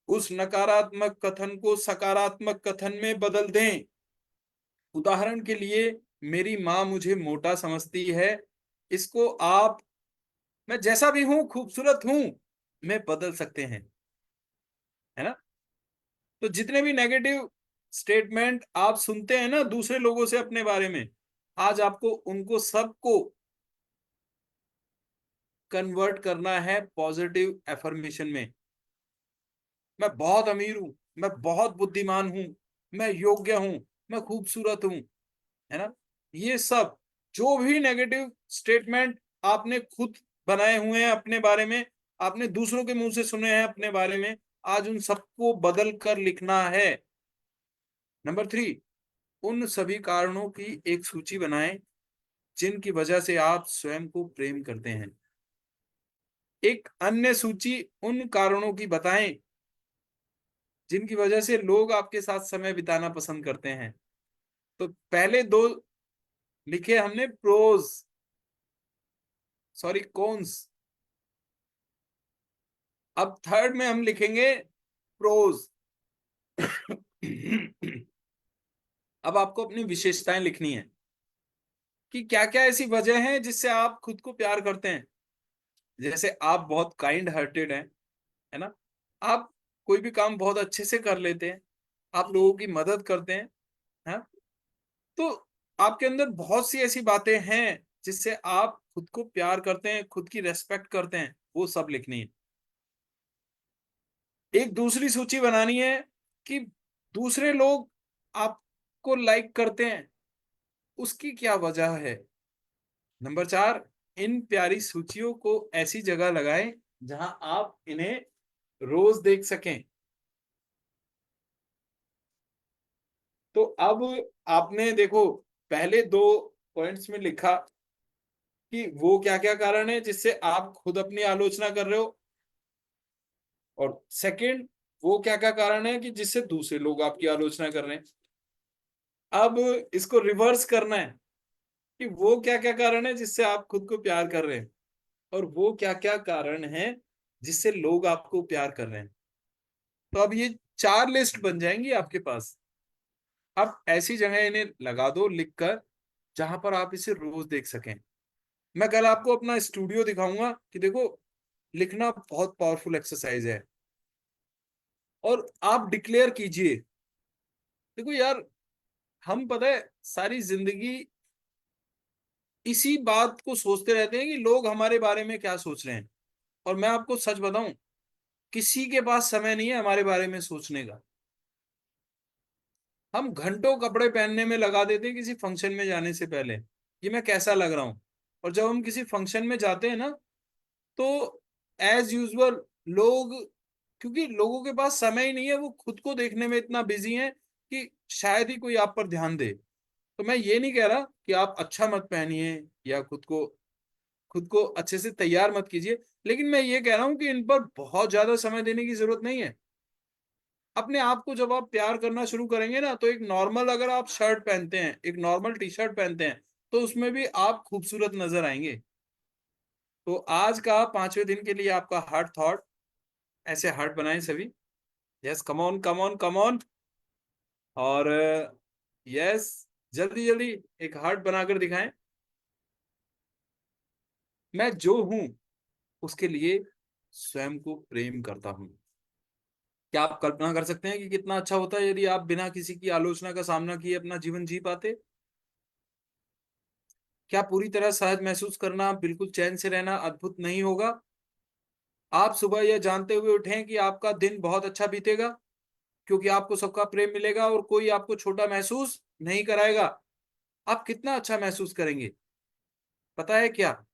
उस नकारात्मक कथन को सकारात्मक कथन में बदल दें। उदाहरण के लिए, मेरी माँ मुझे मोटा समझती है, इसको आप मैं जैसा भी हूं खूबसूरत हूं में बदल सकते हैं, है ना। तो जितने भी नेगेटिव स्टेटमेंट आप सुनते हैं ना दूसरे लोगों से अपने बारे में, आज आपको उनको सबको कन्वर्ट करना है पॉजिटिव एफर्मेशन में। मैं बहुत अमीर हूं, मैं बहुत बुद्धिमान हूं, मैं योग्य हूं, मैं खूबसूरत हूं, है ना। ये सब जो भी नेगेटिव स्टेटमेंट आपने खुद बनाए हुए हैं अपने बारे में, आपने दूसरों के मुंह से सुने हैं अपने बारे में, आज उन सबको बदल कर लिखना है। नंबर 3, उन सभी कारणों की एक सूची बनाएं जिनकी वजह से आप स्वयं को प्रेम करते हैं। एक अन्य सूची उन कारणों की बताएं जिनकी वजह से लोग आपके साथ समय बिताना पसंद करते हैं। तो पहले 2 लिखे हमने प्रोज, सॉरी कॉन्स। अब थर्ड में हम लिखेंगे प्रोज। अब आपको अपनी विशेषताएं लिखनी है कि क्या क्या ऐसी वजह है जिससे आप खुद को प्यार करते हैं। जैसे आप बहुत काइंड हार्टेड हैं, है ना, आप कोई भी काम बहुत अच्छे से कर लेते हैं, आप लोगों की मदद करते हैं, हाँ, तो आपके अंदर बहुत सी ऐसी बातें हैं जिससे आप खुद को प्यार करते हैं, खुद की रेस्पेक्ट करते हैं, वो सब लिखनी है। एक दूसरी सूची बनानी है कि दूसरे लोग आपको लाइक करते हैं, उसकी क्या वजह है। नंबर 4, इन प्यारी सूचियों को ऐसी जगह लगाएं जहां आप इन्हें रोज देख सकें। तो अब आपने देखो पहले 2 पॉइंट्स में लिखा कि वो क्या क्या कारण है जिससे आप खुद अपनी आलोचना कर रहे हो, और सेकंड, वो क्या क्या कारण है कि जिससे दूसरे लोग आपकी आलोचना कर रहे हैं। अब इसको रिवर्स करना है कि वो क्या क्या कारण है जिससे आप खुद को प्यार कर रहे हैं, और वो क्या क्या कारण है जिससे लोग आपको प्यार कर रहे हैं। तो अब ये 4 लिस्ट बन जाएंगी आपके पास। अब ऐसी जगह इन्हें लगा दो लिखकर जहां पर आप इसे रोज देख सकें। मैं कल आपको अपना स्टूडियो दिखाऊंगा कि देखो, लिखना बहुत पावरफुल एक्सरसाइज है। और आप डिक्लेयर कीजिए, देखो यार, हम पता है सारी जिंदगी इसी बात को सोचते रहते हैं कि लोग हमारे बारे में क्या सोच रहे हैं। और मैं आपको सच बताऊं, किसी के पास समय नहीं है हमारे बारे में सोचने का। हम घंटों कपड़े पहनने में लगा देते हैं किसी फंक्शन में जाने से पहले कि मैं कैसा लग रहा हूं। और जब हम किसी फंक्शन में जाते हैं ना, तो एज यूजुअल लोग, क्योंकि लोगों के पास समय ही नहीं है, वो खुद को देखने में इतना बिजी हैं कि शायद ही कोई आप पर ध्यान दे। तो मैं ये नहीं कह रहा कि आप अच्छा मत पहनिए या खुद को अच्छे से तैयार मत कीजिए, लेकिन मैं ये कह रहा हूं कि इन पर बहुत ज्यादा समय देने की जरूरत नहीं है। अपने आप को जब आप प्यार करना शुरू करेंगे ना, तो एक नॉर्मल, अगर आप शर्ट पहनते हैं, एक नॉर्मल टी शर्ट पहनते हैं, तो उसमें भी आप खूबसूरत नजर आएंगे। तो आज का 5वें दिन के लिए आपका हार्ट थॉट, ऐसे हार्ट बनाएं सभी। Yes, come on come on come on. और यस, जल्दी जल्दी एक हार्ट बनाकर दिखाएं। मैं जो हूं उसके लिए स्वयं को प्रेम करता हूं। क्या आप कल्पना कर सकते हैं कि कितना अच्छा होता है यदि आप बिना किसी की आलोचना का सामना किए अपना जीवन जी पाते। क्या पूरी तरह सहज महसूस करना, बिल्कुल चैन से रहना अद्भुत नहीं होगा? आप सुबह यह जानते हुए उठें कि आपका दिन बहुत अच्छा बीतेगा, क्योंकि आपको सबका प्रेम मिलेगा और कोई आपको छोटा महसूस नहीं कराएगा। आप कितना अच्छा महसूस करेंगे। पता है क्या,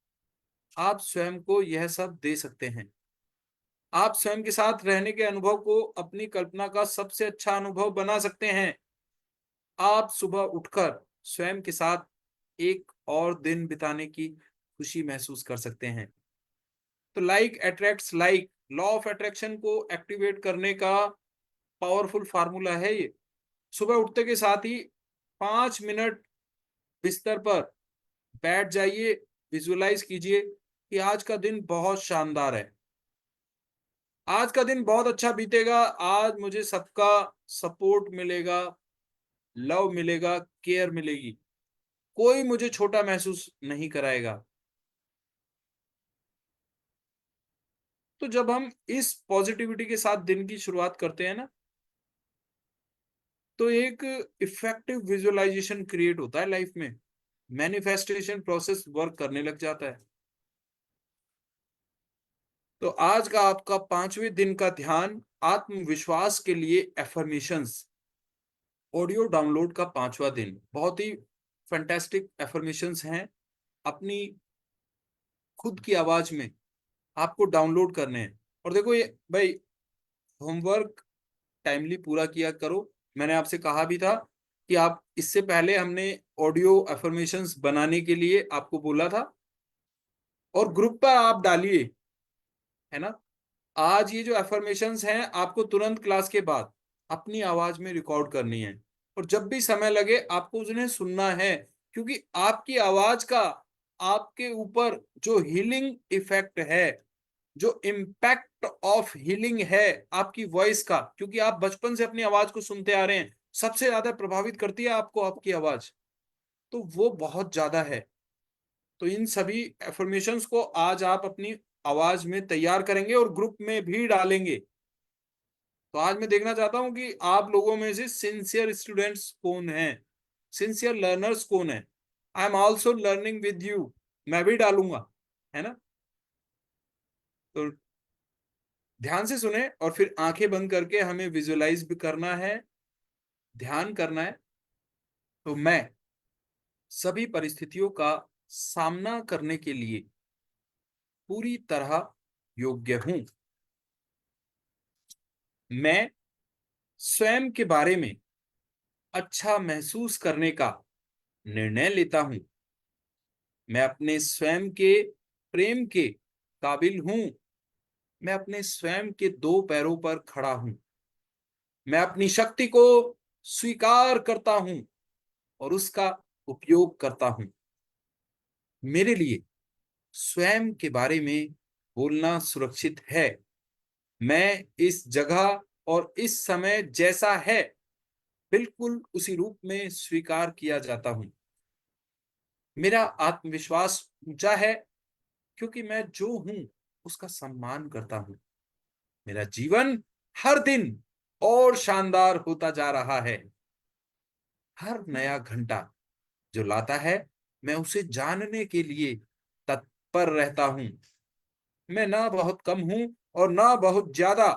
आप स्वयं को यह सब दे सकते हैं। आप स्वयं के साथ रहने के अनुभव को अपनी कल्पना का सबसे अच्छा अनुभव बना सकते हैं। आप सुबह उठकर स्वयं के साथ एक और दिन बिताने की खुशी महसूस कर सकते हैं। तो like attracts like, law of attraction को एक्टिवेट करने का पावरफुल फार्मूला है ये। सुबह उठते के साथ ही 5 मिनट बिस्तर पर बैठ जाइए, विजुअलाइज कीजिए कि आज का दिन बहुत शानदार है, आज का दिन बहुत अच्छा बीतेगा, आज मुझे सबका सपोर्ट मिलेगा, लव मिलेगा, केयर मिलेगी, कोई मुझे छोटा महसूस नहीं कराएगा। तो जब हम इस पॉजिटिविटी के साथ दिन की शुरुआत करते हैं ना, तो एक इफेक्टिव विजुअलाइजेशन क्रिएट होता है लाइफ में, मैनिफेस्टेशन प्रोसेस वर्क करने लग जाता है। तो आज का आपका 5वें दिन का ध्यान आत्मविश्वास के लिए एफर्मेशंस, ऑडियो डाउनलोड का 5वां दिन, बहुत ही फैंटास्टिक एफर्मेशंस हैं। अपनी खुद की आवाज में आपको डाउनलोड करने हैं। और देखो ये भाई, होमवर्क टाइमली पूरा किया करो। मैंने आपसे कहा भी था कि आप, इससे पहले हमने ऑडियो एफर्मेशंस बनाने के लिए आपको बोला था, और ग्रुप पर आप डालिए, है ना। आज ये जो एफर्मेशंस हैं आपको तुरंत क्लास के बाद अपनी आवाज में रिकॉर्ड करनी है, और जब भी समय लगे आपको उन्हें सुनना है, क्योंकि आपकी आवाज का आपके ऊपर जो हीलिंग इफेक्ट है जो इम्पैक्ट ऑफ हीलिंग है आपकी वॉइस का, क्योंकि आप बचपन से अपनी आवाज को सुनते आ रहे हैं, सबसे ज्यादा प्रभावित करती है आपको आपकी आवाज, तो वो बहुत ज्यादा है। तो इन सभी एफर्मेशंस को आज आप अपनी आवाज में तैयार करेंगे और ग्रुप में भी डालेंगे। तो आज मैं देखना चाहता हूं कि आप लोगों में से सिंसियर स्टूडेंट्स कौन हैं, सिंसियर लर्नर्स कौन है। I am also learning with you, मैं भी डालूंगा, है ना। तो ध्यान से सुने और फिर आंखें बंद करके हमें विजुअलाइज भी करना है, ध्यान करना है। तो मैं सभी परिस्थितियों का सामना करने के लिए पूरी तरह योग्य हूं। मैं स्वयं के बारे में अच्छा महसूस करने का निर्णय लेता हूं। मैं अपने स्वयं के प्रेम के काबिल हूं। मैं अपने स्वयं के दो पैरों पर खड़ा हूं। मैं अपनी शक्ति को स्वीकार करता हूं और उसका उपयोग करता हूं। मेरे लिए स्वयं के बारे में बोलना सुरक्षित है। मैं इस जगह और इस समय जैसा है बिल्कुल उसी रूप में स्वीकार किया जाता हूं। मेरा आत्मविश्वास ऊंचा है क्योंकि मैं जो हूं उसका सम्मान करता हूं। मेरा जीवन हर दिन और शानदार होता जा रहा है। हर नया घंटा जो लाता है मैं उसे जानने के लिए तत्पर रहता हूं। मैं ना बहुत कम हूं और ना बहुत ज्यादा,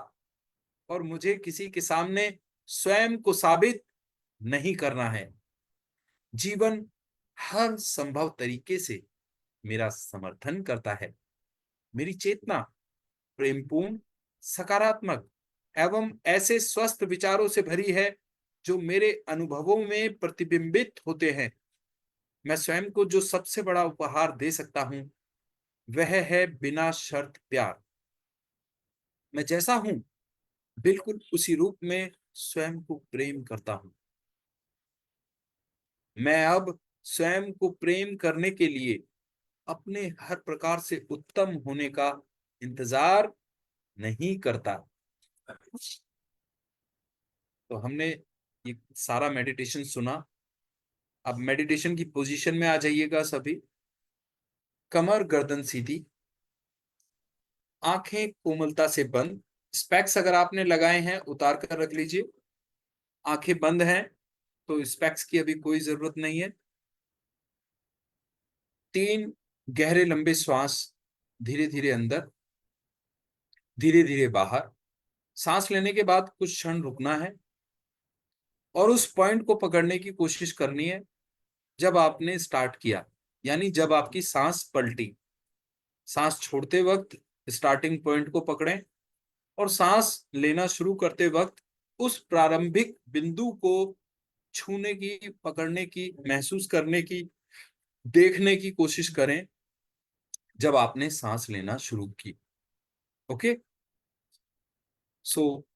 और मुझे किसी के सामने स्वयं को साबित नहीं करना है। जीवन हर संभव तरीके से मेरा समर्थन करता है। मेरी चेतना प्रेमपूर्ण, सकारात्मक एवं ऐसे स्वस्थ विचारों से भरी है जो मेरे अनुभवों में प्रतिबिंबित होते हैं। मैं स्वयं को जो सबसे बड़ा उपहार दे सकता हूं वह है बिना शर्त प्यार। मैं जैसा हूं बिल्कुल उसी रूप में स्वयं को प्रेम करता हूं। मैं अब स्वयं को प्रेम करने के लिए अपने हर प्रकार से उत्तम होने का इंतजार नहीं करता। तो हमने ये सारा मेडिटेशन सुना। अब मेडिटेशन की पोजीशन में आ जाइएगा सभी। कमर गर्दन सीधी, आंखें कोमलता से बंद। स्पेक्स अगर आपने लगाए हैं उतार कर रख लीजिए। आंखें बंद हैं तो स्पेक्स की अभी कोई जरूरत नहीं है। 3 गहरे लंबे श्वास, धीरे धीरे अंदर, धीरे धीरे बाहर। सांस लेने के बाद कुछ क्षण रुकना है और उस पॉइंट को पकड़ने की कोशिश करनी है जब आपने स्टार्ट किया, यानी जब आपकी सांस पलटी। सांस छोड़ते वक्त स्टार्टिंग पॉइंट को पकड़ें और सांस लेना शुरू करते वक्त उस प्रारंभिक बिंदु को छूने की, पकड़ने की, महसूस करने की, देखने की कोशिश करें जब आपने सांस लेना शुरू की। ओके। सो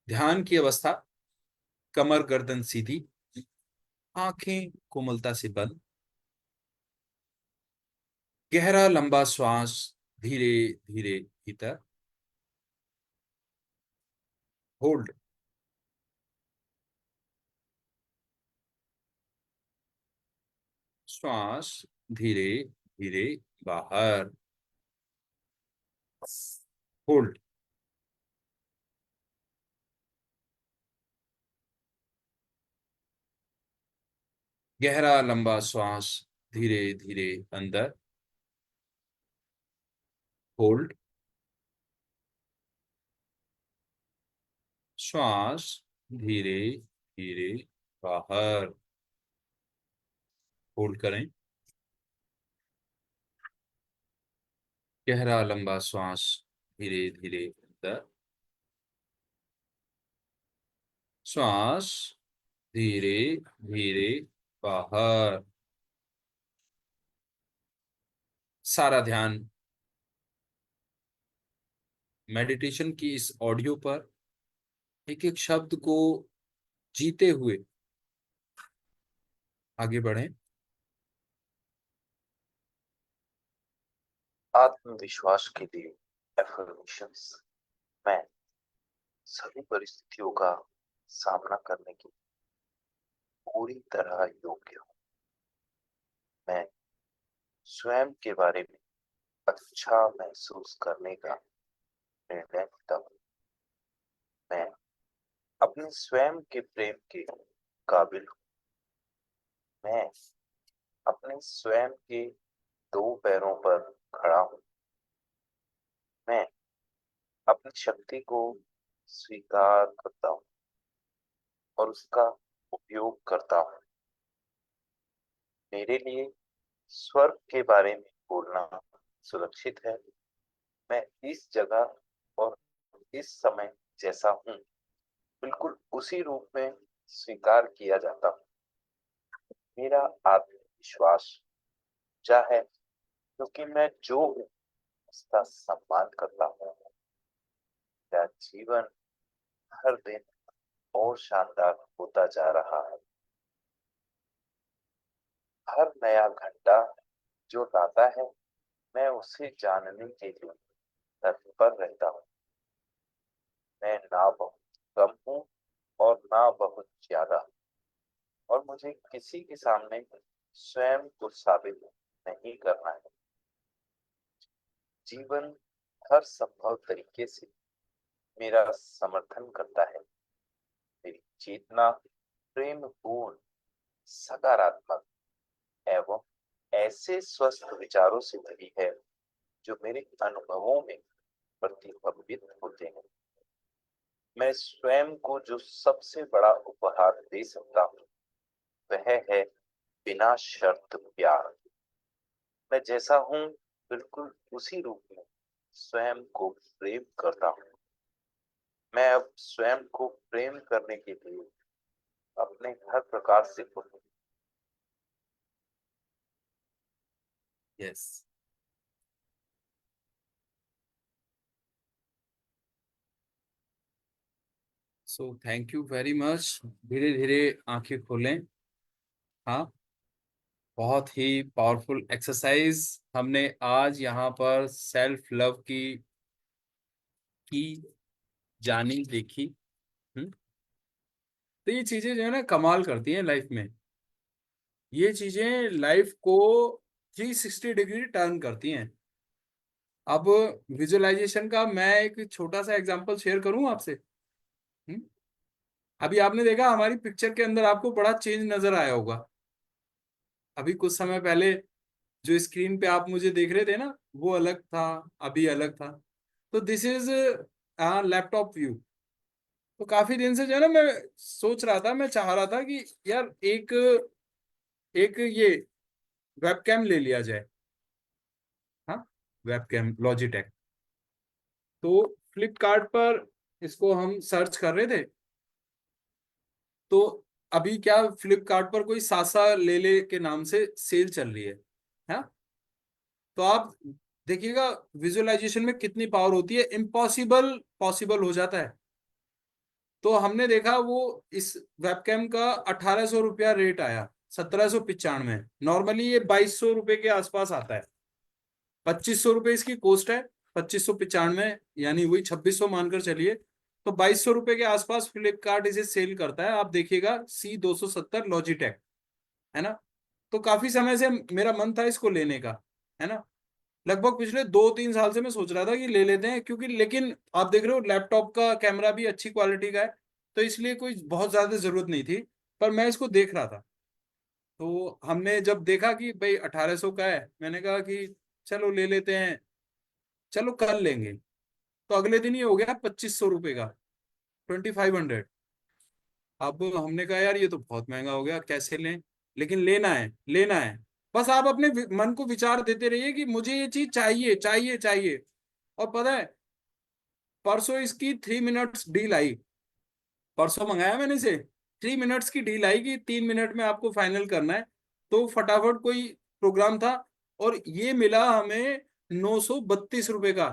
ध्यान की अवस्था, कमर गर्दन सीधी, आंखें कोमलता से बंद, गहरा लंबा श्वास धीरे धीरे भीतर, होल्ड, श्वास धीरे धीरे बाहर, होल्ड, गहरा लंबा श्वास धीरे धीरे अंदर, होल्ड, श्वास धीरे धीरे बाहर, होल्ड करें। गहरा लंबा श्वास धीरे धीरे अंदर, श्वास धीरे धीरे बाहर। सारा ध्यान मेडिटेशन की इस ऑडियो पर एक एक शब्द को जीते हुए आगे बढ़ें। आत्मविश्वास के लिए एफर्मेशंस। मैं सभी परिस्थितियों का सामना करने की पूरी तरह योग्य हूँ। मैं स्वयं के बारे में अच्छा महसूस करने का निर्णय लेता हूँ। मैं अपने स्वयं के प्रेम के काबिल हूँ। मैं अपने स्वयं के दो पैरों पर खड़ा हूँ। मैं अपनी शक्ति को स्वीकार करता हूँ और उसका उपयोग करता हूँ। मेरे लिए स्वर्ग के बारे में बोलना सुरक्षित है। मैं इस जगह और इस समय जैसा हूँ, बिल्कुल उसी रूप में स्वीकार किया जाता हूँ। मेरा आत्मविश्वास ऊंचा है क्योंकि मैं जो हूँ उसका सम्मान करता हूँ। मेरा जीवन हर दिन और शानदार होता जा रहा है। हर नया घंटा जो लाता है, मैं उसे जानने के लिए तत्पर रहता हूँ। मैं ना बहुत कम हूँ और ना बहुत ज्यादा, और मुझे किसी के सामने स्वयं को साबित नहीं करना है। जीवन हर संभव तरीके से मेरा समर्थन करता है। मेरी चेतना प्रेम पूर्ण, सकारात्मक एवं ऐसे स्वस्थ विचारों से भरी है जो मेरे अनुभवों में प्रतिबिंबित होते हैं। मैं स्वयं को जो सबसे बड़ा उपहार दे सकता हूँ वह है बिना शर्त प्यार। मैं जैसा हूँ बिल्कुल उसी रूप में स्वयं को प्रेम करता हूँ। मैं अब स्वयं को प्रेम करने के लिए अपने हर प्रकार से yes. So thank you very much. धीरे धीरे आंखें खोलें। हाँ, बहुत ही पावरफुल एक्सरसाइज हमने आज यहाँ पर सेल्फ लव की जानी देखी। तो ये चीजें जो है ना कमाल करती हैं लाइफ में। ये चीजें लाइफ को 360 डिग्री टर्न करती हैं। अब विजुअलाइजेशन का मैं एक छोटा सा एग्जांपल शेयर करूं आपसे। हम्म? अभी आपने देखा हमारी पिक्चर के अंदर आपको बड़ा चेंज नजर आया होगा। अभी कुछ समय पहले जो स्क्रीन पे आप मुझे देख रहे थे ना, वो अलग था, अभी अलग था। तो दिस इज लैपटॉप व्यू। तो काफी दिन से जो है ना मैं सोच रहा था, मैं चाह रहा था कि यार एक एक ये वेबकैम ले लिया जाए। हाँ, वेबकैम लॉजिटेक। तो फ्लिपकार्ट पर इसको हम सर्च कर रहे थे। तो अभी क्या, फ्लिपकार्ट पर कोई सासा ले ले के नाम से सेल चल रही है। हाँ, तो आप देखिएगा विजुअलाइजेशन में कितनी पावर होती है। इम्पॉसिबल पॉसिबल हो जाता है। तो हमने देखा वो इस वेबकैम का 1800 रुपया रेट आया, 1795। नॉर्मली ये 2200 रुपये के आसपास आता है। 2500 रुपये इसकी कॉस्ट है। 2595 यानी वही 2600 मानकर चलिए। तो 2200 रुपये के आसपास फ्लिपकार्ट इसे सेल करता है। आप देखिएगा C270 लॉजिटेक, है ना। तो काफी समय से मेरा मन था इसको लेने का, है ना। लगभग पिछले 2-3 साल से मैं सोच रहा था कि ले लेते हैं, क्योंकि लेकिन आप देख रहे हो लैपटॉप का कैमरा भी अच्छी क्वालिटी का है। तो इसलिए कोई बहुत ज्यादा जरूरत नहीं थी। पर मैं इसको देख रहा था, तो हमने जब देखा कि भाई 1800 का है, मैंने कहा कि चलो ले लेते हैं, चलो कर लेंगे। तो अगले दिन ही हो गया 2500 रुपये का, 2500। अब हमने कहा यार ये तो बहुत महंगा हो गया, कैसे लें। लेकिन लेना है, लेना है। बस आप अपने मन को विचार देते रहिए कि मुझे ये चीज चाहिए चाहिए चाहिए। और पता है, परसों इसकी 3 मिनट्स डील आई। परसों मंगाया मैंने इसे, 3 मिनट्स की डील आई कि 3 मिनट में आपको फाइनल करना है। तो फटाफट कोई प्रोग्राम था और ये मिला हमें 932 रुपये का।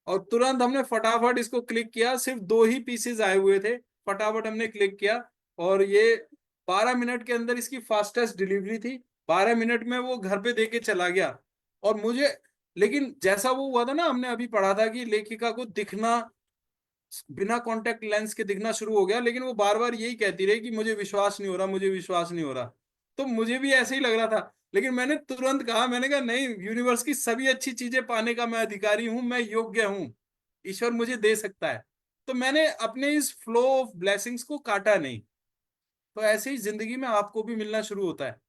और तुरंत हमने फटाफट इसको क्लिक किया। सिर्फ 2 ही पीसेज आए हुए थे। फटाफट हमने क्लिक किया और ये 12 मिनट के अंदर इसकी फास्टेस्ट डिलीवरी थी। 12 मिनट में वो घर पे दे के चला गया। और मुझे, लेकिन जैसा वो हुआ था ना, हमने अभी पढ़ा था कि लेखिका को दिखना, बिना कांटेक्ट लेंस के दिखना शुरू हो गया, लेकिन वो बार बार यही कहती रही कि मुझे विश्वास नहीं हो रहा, मुझे विश्वास नहीं हो रहा। तो मुझे भी ऐसे ही लग रहा था, लेकिन मैंने तुरंत कहा, मैंने कहा नहीं, यूनिवर्स की सभी अच्छी चीजें पाने का मैं अधिकारी हूं, मैं योग्य हूं, ईश्वर मुझे दे सकता है। तो मैंने अपने इस फ्लो ऑफ ब्लेसिंग्स को काटा नहीं। तो ऐसे ही जिंदगी में आपको भी मिलना शुरू होता है।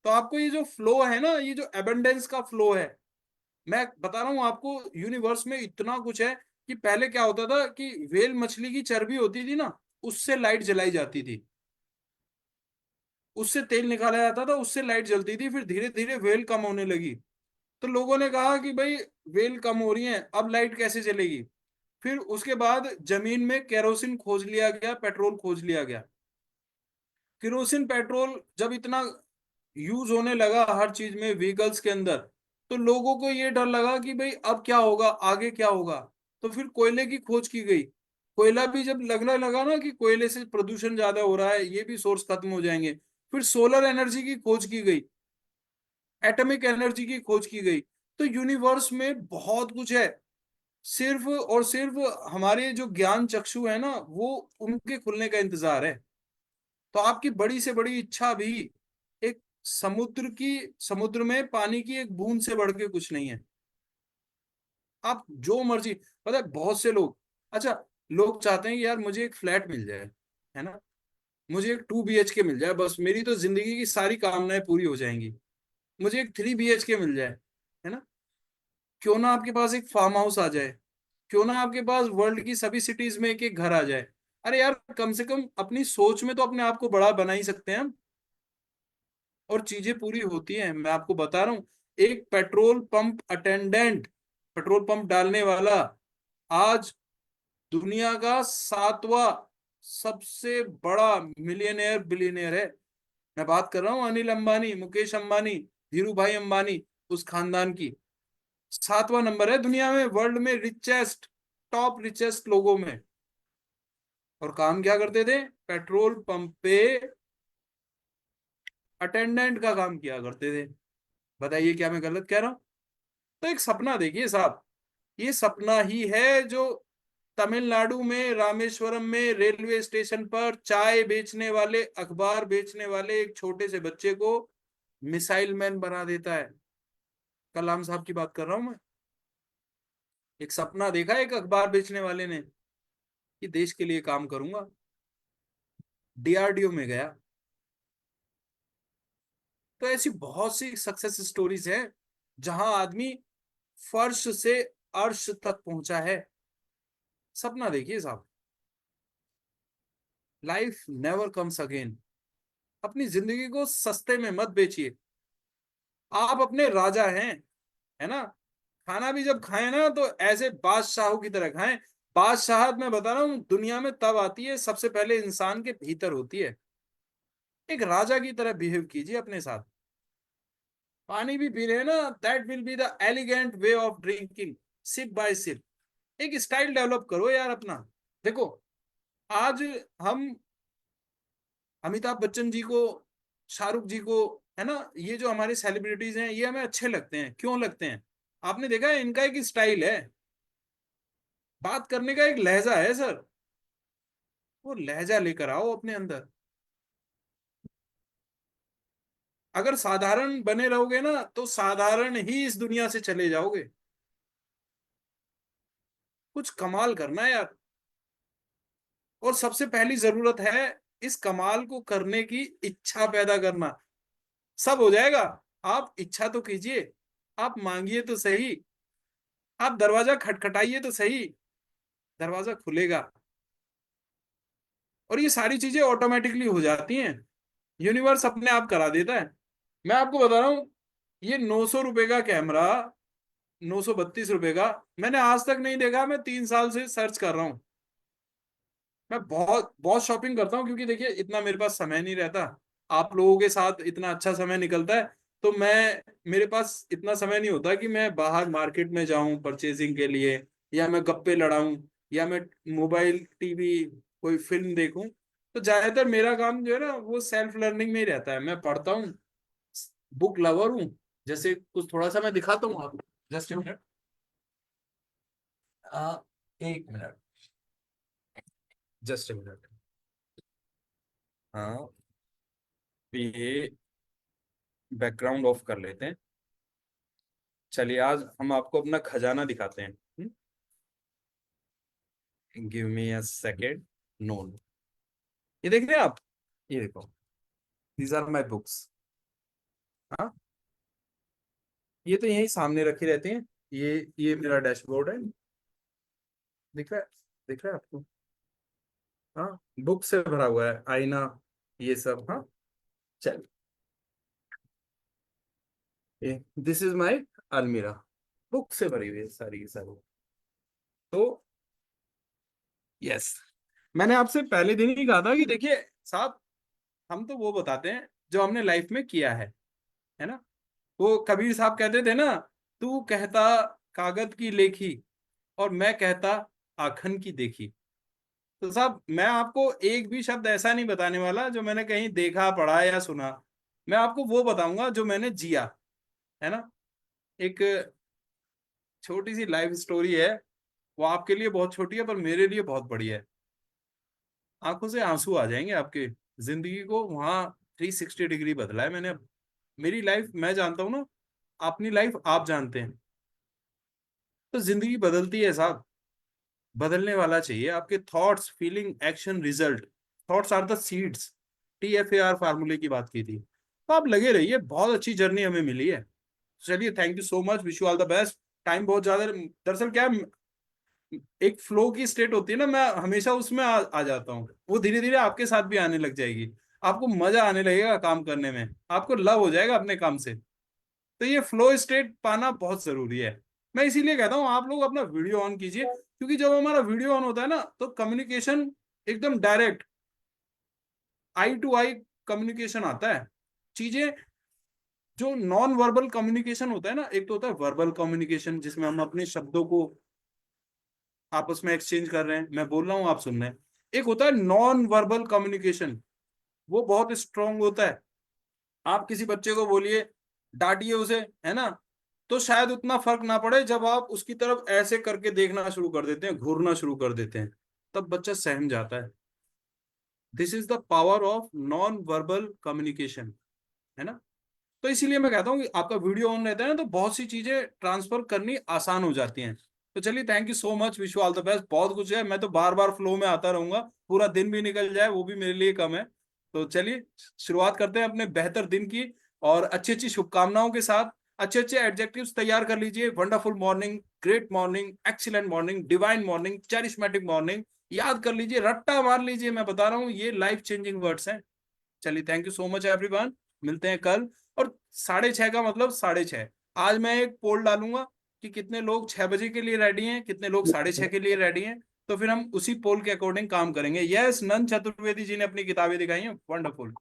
तो आपको ये जो फ्लो है ना, ये जो एबंडेंस का फ्लो है, मैं बता रहा हूँ आपको, यूनिवर्स में इतना कुछ है कि पहले क्या होता था कि व्हेल मछली की चर्बी होती थी ना, उससे लाइट जलाई जाती थी, उससे तेल निकाला जाता था, उससे लाइट जलती थी। फिर धीरे धीरे व्हेल कम होने लगी, तो लोगों ने कहा कि भाई व्हेल कम हो रही है, अब लाइट कैसे चलेगी। फिर उसके बाद जमीन में केरोसिन खोज लिया गया, पेट्रोल खोज लिया गया। केरोसिन पेट्रोल जब इतना यूज होने लगा हर चीज में, व्हीकल्स के अंदर, तो लोगों को ये डर लगा कि भाई अब क्या होगा, आगे क्या होगा। तो फिर कोयले की खोज की गई। कोयला भी जब लगने लगा ना कि कोयले से प्रदूषण ज्यादा हो रहा है, ये भी सोर्स खत्म हो जाएंगे, फिर सोलर एनर्जी की खोज की गई, एटॉमिक एनर्जी की खोज की गई। तो यूनिवर्स में बहुत कुछ है, सिर्फ और सिर्फ हमारे जो ज्ञान चक्षु है ना, वो उनके खुलने का इंतजार है। तो आपकी बड़ी से बड़ी इच्छा भी एक समुद्र में पानी की एक बूंद से बढ़ के कुछ नहीं है। आप जो मर्जी, पता है बहुत से लोग, अच्छा, लोग चाहते हैं कि यार मुझे एक फ्लैट मिल जाए, है ना, मुझे एक 2 BHK मिल जाए, बस मेरी तो जिंदगी की सारी कामनाएं पूरी हो जाएंगी। मुझे एक 3 BHK मिल जाए, है ना, क्यों ना आपके पास एक फार्म हाउस आ जाए, क्यों ना आपके पास वर्ल्ड की सभी सिटीज में एक एक घर आ जाए। अरे यार, कम से कम अपनी सोच में तो अपने आप को बड़ा बना ही सकते हैं हम, और चीजें पूरी होती हैं। मैं आपको बता रहा हूँ, एक petrol pump attendant, petrol pump डालने वाला, आज दुनिया का 7वां सबसे बड़ा मिलियनेयर बिलियनेयर है। मैं बात कर रहा हूँ अनिल अंबानी, मुकेश अंबानी, धीरू भाई अंबानी, उस खानदान की। 7वां नंबर है दुनिया में, वर्ल्ड में रिचेस्ट, टॉप रिचेस्ट लोगों में। और काम क्या करते थे? पेट्रोल पंप पे अटेंडेंट का काम किया करते थे। बताइए क्या मैं गलत कह रहा हूँ? तो एक सपना देखिए साहब, ये सपना ही है जो तमिलनाडु में रामेश्वरम में रेलवे स्टेशन पर चाय बेचने वाले, अखबार बेचने वाले एक छोटे से बच्चे को मिसाइल मैन बना देता है। कलाम साहब की बात कर रहा हूं मैं। एक सपना देखा एक अखबार बेचने वाले ने कि देश के लिए काम करूंगा, DRDO में गया। तो ऐसी बहुत सी सक्सेस स्टोरीज हैं जहां आदमी फर्श से अर्श तक पहुंचा है। सपना देखिए साहब, लाइफ नेवर कम्स अगेन। अपनी जिंदगी को सस्ते में मत बेचिए। आप अपने राजा हैं, है ना। खाना भी जब खाएं ना, तो ऐसे बादशाहों की तरह खाएं। बादशाहत मैं बता रहा हूँ दुनिया में तब आती है, सबसे पहले इंसान के भीतर होती है। एक राजा की तरह बिहेव कीजिए अपने साथ। पानी भी पी रहे हैं ना, that will be the elegant way of drinking, sip by sip. एक स्टाइल डेवलप करो यार अपना। देखो, आज हम अमिताभ बच्चन जी को, शाहरुख जी को, है ना, ये जो हमारे सेलिब्रिटीज हैं, ये हमें अच्छे लगते हैं। क्यों लगते हैं? आपने देखा है, इनका एक स्टाइल है, बात करने का एक लहजा है सर। वो लहजा लेकर आओ अपने अंदर। अगर साधारण बने रहोगे ना, तो साधारण ही इस दुनिया से चले जाओगे। कुछ कमाल करना है यार। और सबसे पहली जरूरत है इस कमाल को करने की इच्छा पैदा करना। सब हो जाएगा, आप इच्छा तो कीजिए, आप मांगिए तो सही, आप दरवाजा खटखटाइए तो सही, दरवाजा खुलेगा। और ये सारी चीजें ऑटोमेटिकली हो जाती हैं, यूनिवर्स अपने आप करा देता है। मैं आपको बता रहा हूँ, ये 900 रुपए का कैमरा, 932 रुपए का, मैंने आज तक नहीं देखा। मैं 3 साल से सर्च कर रहा हूँ। मैं बहुत बहुत शॉपिंग करता हूँ, क्योंकि देखिए इतना मेरे पास समय नहीं रहता। आप लोगों के साथ इतना अच्छा समय निकलता है, तो मेरे पास इतना समय नहीं होता कि मैं बाहर मार्केट में जाऊं परचेजिंग के लिए, या मैं गप्पे लड़ाऊं, या मैं मोबाइल टीवी कोई फिल्म देखूं। तो ज्यादातर मेरा काम जो है ना वो सेल्फ लर्निंग में ही रहता है। मैं पढ़ता हूँ, बुक लवर हूँ। जैसे कुछ थोड़ा सा मैं दिखाता हूँ आपको, just minute, 1 minute, just minute. हाँ, ये बैकग्राउंड ऑफ कर लेते हैं। चलिए आज हम आपको अपना खजाना दिखाते हैं। Give me a second. No, ये देख रहे हैं आप, ये देखो, दीज आर माई बुक्स। हाँ, ये तो यही सामने रखी रहती हैं। ये मेरा डैशबोर्ड है, दिख रहा है, दिख रहा है आपको? हाँ, बुक से भरा हुआ है, आईना, ये सब। हाँ, चल, ये दिस इज माई अलमीरा, बुक से भरी हुई है सारी की सारी। तो यस, मैंने आपसे पहले दिन ही कहा था कि देखिए साहब, हम तो वो बताते हैं जो हमने लाइफ में किया है ना। वो कबीर साहब कहते थे ना, तू कहता कागज की लेखी और मैं कहता आखन की देखी। तो साहब मैं आपको एक भी शब्द ऐसा नहीं बताने वाला जो मैंने कहीं देखा, पढ़ा या सुना। मैं आपको वो बताऊंगा जो मैंने जिया, है ना। एक छोटी सी लाइफ स्टोरी है, वो आपके लिए बहुत छोटी है पर मेरे लिए बहुत बड़ी है। आंखों से आंसू आ जाएंगे आपके। जिंदगी को वहां 360 डिग्री बदला है मैंने। मेरी लाइफ मैं जानता हूं ना, अपनी लाइफ आप जानते हैं। तो जिंदगी बदलती है साहब, बदलने वाला चाहिए। आपके thoughts, feeling, action, result. Thoughts are the seeds, TFAR फार्मूले की बात की थी। तो आप लगे रहिए, बहुत अच्छी जर्नी हमें मिली है। चलिए, thank you so much, wish you all the best. Time बहुत ज्यादा, दरअसल क्या है, एक फ्लो की स्टेट होती है ना, मैं हमेशा उसमें आ जाता हूँ। वो धीरे धीरे आपके साथ भी आने लग जाएगी। आपको मजा आने लगेगा काम करने में, आपको लव हो जाएगा अपने काम से। तो ये फ्लो स्टेट पाना बहुत जरूरी है। मैं इसीलिए कहता हूँ आप लोग अपना वीडियो ऑन कीजिए, क्योंकि जब हमारा वीडियो ऑन होता है ना तो कम्युनिकेशन एकदम direct, eye to eye communication आता है। चीजें जो नॉन वर्बल कम्युनिकेशन होता है ना, एक तो होता है वर्बल कम्युनिकेशन जिसमें हम अपने शब्दों को आपस में एक्सचेंज कर रहे हैं, मैं बोल रहा हूँ आप सुन रहे हैं। एक होता है नॉन वर्बल कम्युनिकेशन, वो बहुत स्ट्रांग होता है। आप किसी बच्चे को बोलिए, डांटिए उसे, है ना, तो शायद उतना फर्क ना पड़े। जब आप उसकी तरफ ऐसे करके देखना शुरू कर देते हैं, घूरना शुरू कर देते हैं, तब बच्चा सहम जाता है। This is the power of non verbal communication, है ना। तो इसीलिए मैं कहता हूँ कि आपका वीडियो ऑन रहता है ना, तो बहुत सी चीजें ट्रांसफर करनी आसान हो जाती हैं। तो चलिए, thank you so much, wish you all the best. बहुत कुछ है, मैं तो बार बार फ्लो में आता रहूंगा, पूरा दिन भी निकल जाए वो भी मेरे लिए कम है। तो चलिए शुरुआत करते हैं अपने बेहतर दिन की, और अच्छी अच्छी शुभकामनाओं के साथ अच्छे अच्छे एडजेक्टिव्स तैयार कर लीजिए। Wonderful morning, great morning, excellent morning, divine morning, charismatic morning, याद कर लीजिए, रट्टा मार लीजिए। मैं बता रहा हूँ ये लाइफ चेंजिंग वर्ड्स हैं। चलिए, thank you so much everyone, मिलते हैं कल। और 6:30 का मतलब 6:30। आज मैं एक पोल डालूंगा कि कितने लोग 6 बजे के लिए रेडी हैं, कितने लोग 6:30 के लिए रेडी हैं। तो फिर हम उसी पोल के अकॉर्डिंग काम करेंगे। यस, नंद चतुर्वेदी जी ने अपनी किताबें दिखाई हैं, वंडरफुल।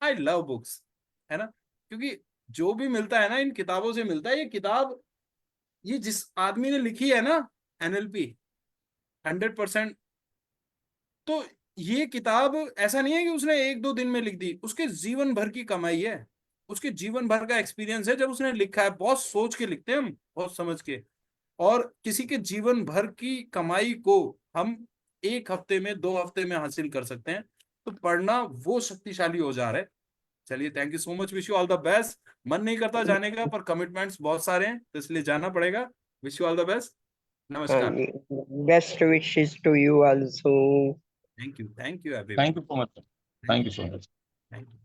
आई लव बुक्स, है ना, क्योंकि जो भी मिलता है ना इन किताबों से मिलता है। ये किताब, ये जिस आदमी ने लिखी है ना, NLP, 100%। तो ये किताब ऐसा नहीं है कि उसने 1-2 दिन में लिख दी, उसके जीवन भर की कमाई है, उसके जीवन भर का एक्सपीरियंस है। जब उसने लिखा है, बहुत सोच के लिखते हैं हम, बहुत समझ के। और किसी के जीवन भर की कमाई को हम 1 हफ्ते में, 2 हफ्ते में हासिल कर सकते हैं। तो पढ़ना वो शक्तिशाली औजार है। चलिए, thank you so much, wish you all the best. मन नहीं करता जाने का, पर कमिटमेंट्स बहुत सारे हैं तो इसलिए जाना पड़ेगा। Wish you all the best. नमस्कार। Best wishes to you also. Thank you Thank everyone. you so much. Thank Thank you, you so much. Thank you.